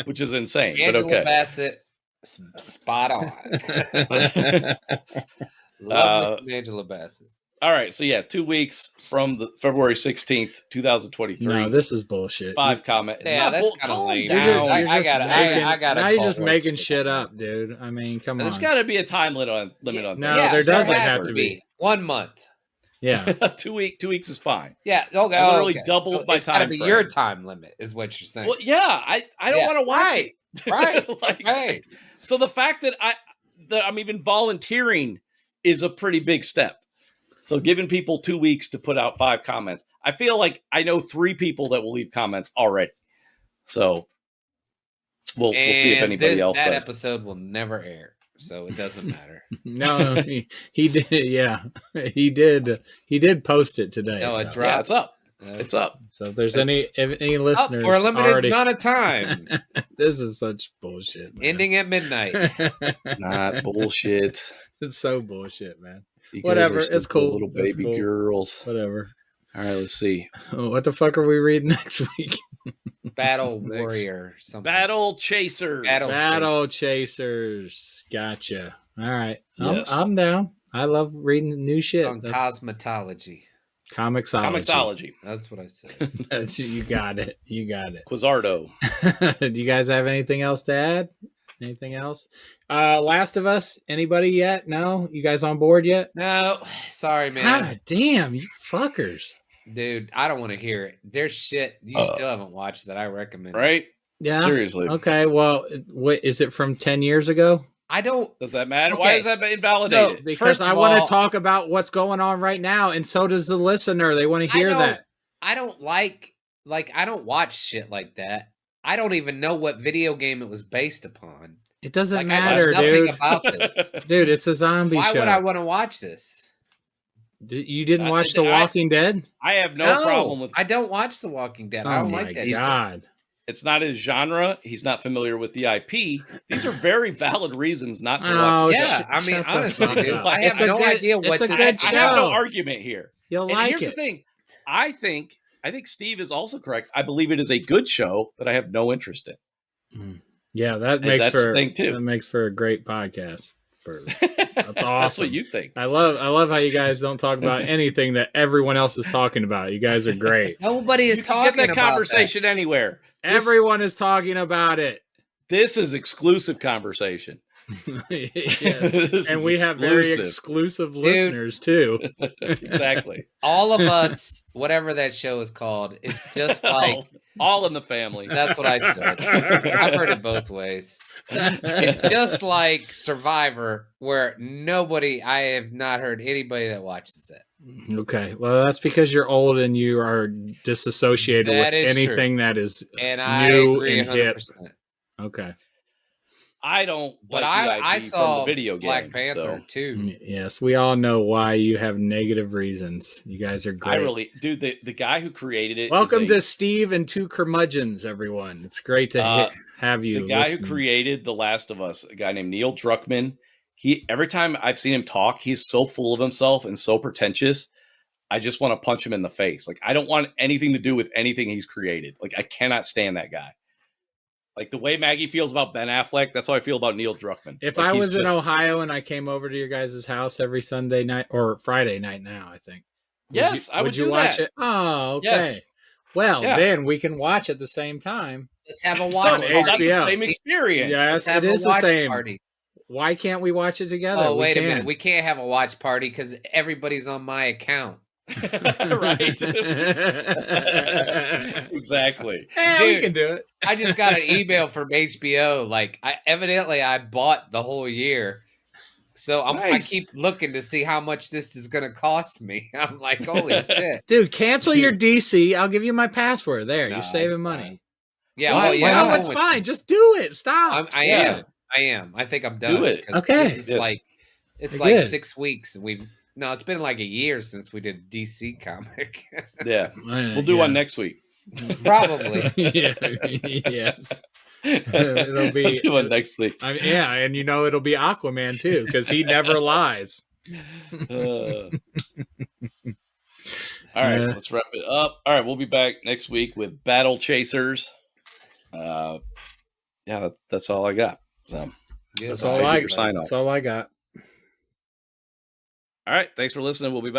Which is insane, but Angela okay. Bassett, spot on. Love Miss Angela Bassett. All right, so yeah, 2 weeks from the February 16th, 2023. No, this is bullshit. 5 comments. It's Yeah, not that's bull- kind of calm lame. down. You're just I gotta now you're call just her making shit shit on up, dude. I mean, come There's on. got to be a time limit on No, that. there doesn't has have to be. 1 month. Yeah. 2 weeks is fine. Yeah. Okay. I literally okay. doubled my it's gotta time be frame. your time limit, is what you're saying. Well, yeah, I don't Yeah, want to watch right, it. right. Like, Right. So the fact that I'm even volunteering is a pretty big step. So giving people 2 weeks to put out 5 comments, I feel like I know 3 people that will leave comments already. So we'll see if anybody else that does. episode will never air, so it doesn't matter. No, he did. Yeah, he did post it today. No, so. it dropped. Yeah, it's up. It's up. So if there's It's any Up listeners for a limited already, amount of time, this is such bullshit. Man. ending at midnight. Not bullshit. It's so bullshit, man. You guys Whatever, are it's some good cool. little It's baby cool. girls. Whatever. All right, let's see. What the fuck are we reading next week? Battle Next. Warrior. Something. Battle Chasers. Battle Chasers. Gotcha. All right. Yes. I'm down. I love reading new shit. It's on That's cosmetology. comicsology. Comicsology. That's what I said. That's, you got it. You got it. Quizardo. Do you guys have anything else to add? Anything else? Last of Us. Anybody yet? No? You guys on board yet? No, sorry, man. God damn, you fuckers. Dude, I don't want to hear it. There's shit you still haven't watched that I recommend. Right? Yeah. Seriously. Okay. Well, what is it from 10 years ago? I don't. Does that matter? Okay. Why is that invalidated? Because First I of want all- to talk about what's going on right now, and so does the listener. They want to hear that. I don't like I don't watch shit like that. I don't even know what video game it was based upon. It doesn't Like, matter, I know nothing dude. about this. Dude, it's a zombie Why show. would I want to watch this? You didn't watch The Walking Dead? I have no problem with. I don't watch The Walking Dead. I don't like that. God. It's not his genre. He's not familiar with the IP. These are very valid reasons not to watch. Yeah, I mean, honestly, dude, I have no idea what this is. I have no argument here. You'll and like here's it. the thing. I think Steve is also correct. I believe it is a good show that I have no interest in. Yeah, that makes for a great podcast. That's awesome. That's what you think. I love how you guys don't talk about anything that everyone else is talking about. You guys are great. Nobody is talking get that about conversation anywhere. Everyone is talking about it. This is exclusive conversation. Yes. And we have very exclusive listeners too. Exactly. All of us, whatever that show is called, is just like all in the family. That's what I said. I've heard it both ways. It's just like Survivor, where I have not heard anybody that watches it. Okay. Well, that's because you're old and you are disassociated with anything that is and new I agree and hip. 100%. Okay. I don't, but like I saw from the video Black game, Panther too. Yes, we all know why you have negative reasons. You guys are great. Dude, the guy who created it. Welcome to Steve and Two Curmudgeons, everyone. It's great to have you. The guy who created The Last of Us, a guy named Neil Druckmann. Every time I've seen him talk, he's so full of himself and so pretentious. I just want to punch him in the face. Like, I don't want anything to do with anything he's created. Like, I cannot stand that guy. Like, the way Maggie feels about Ben Affleck, that's how I feel about Neil Druckmann. If I was in Ohio and I came over to your guys' house every Sunday night or Friday night now, I think. I would you watch it? Oh, okay. Yes. Well, then we can watch at the same time. Let's have a watch party. It's not the same experience. Yes, it is the same. Party. Why can't we watch it together? Oh, wait a minute. We can't have a watch party because everybody's on my account. Right. Exactly. Dude, we can do it. I just got an email from HBO. Like, I bought the whole year. So I keep looking to see how much this is going to cost me. I'm like, holy shit. Dude, cancel your DC. I'll give you my password. There, you're saving money. Fine. Yeah, well, yeah. No, it's fine. Just do it. Stop. I am. I think I'm done. Do it. Okay. This is like 6 weeks. No, it's been like a year since we did a DC comic. Yeah. We'll do one next week. Probably. Yes. It'll be we'll do one next week. And it'll be Aquaman too, because he never lies. All right, let's wrap it up. All right, we'll be back next week with Battle Chasers. That's all I got. So that's all I got. All right, thanks for listening. We'll be back.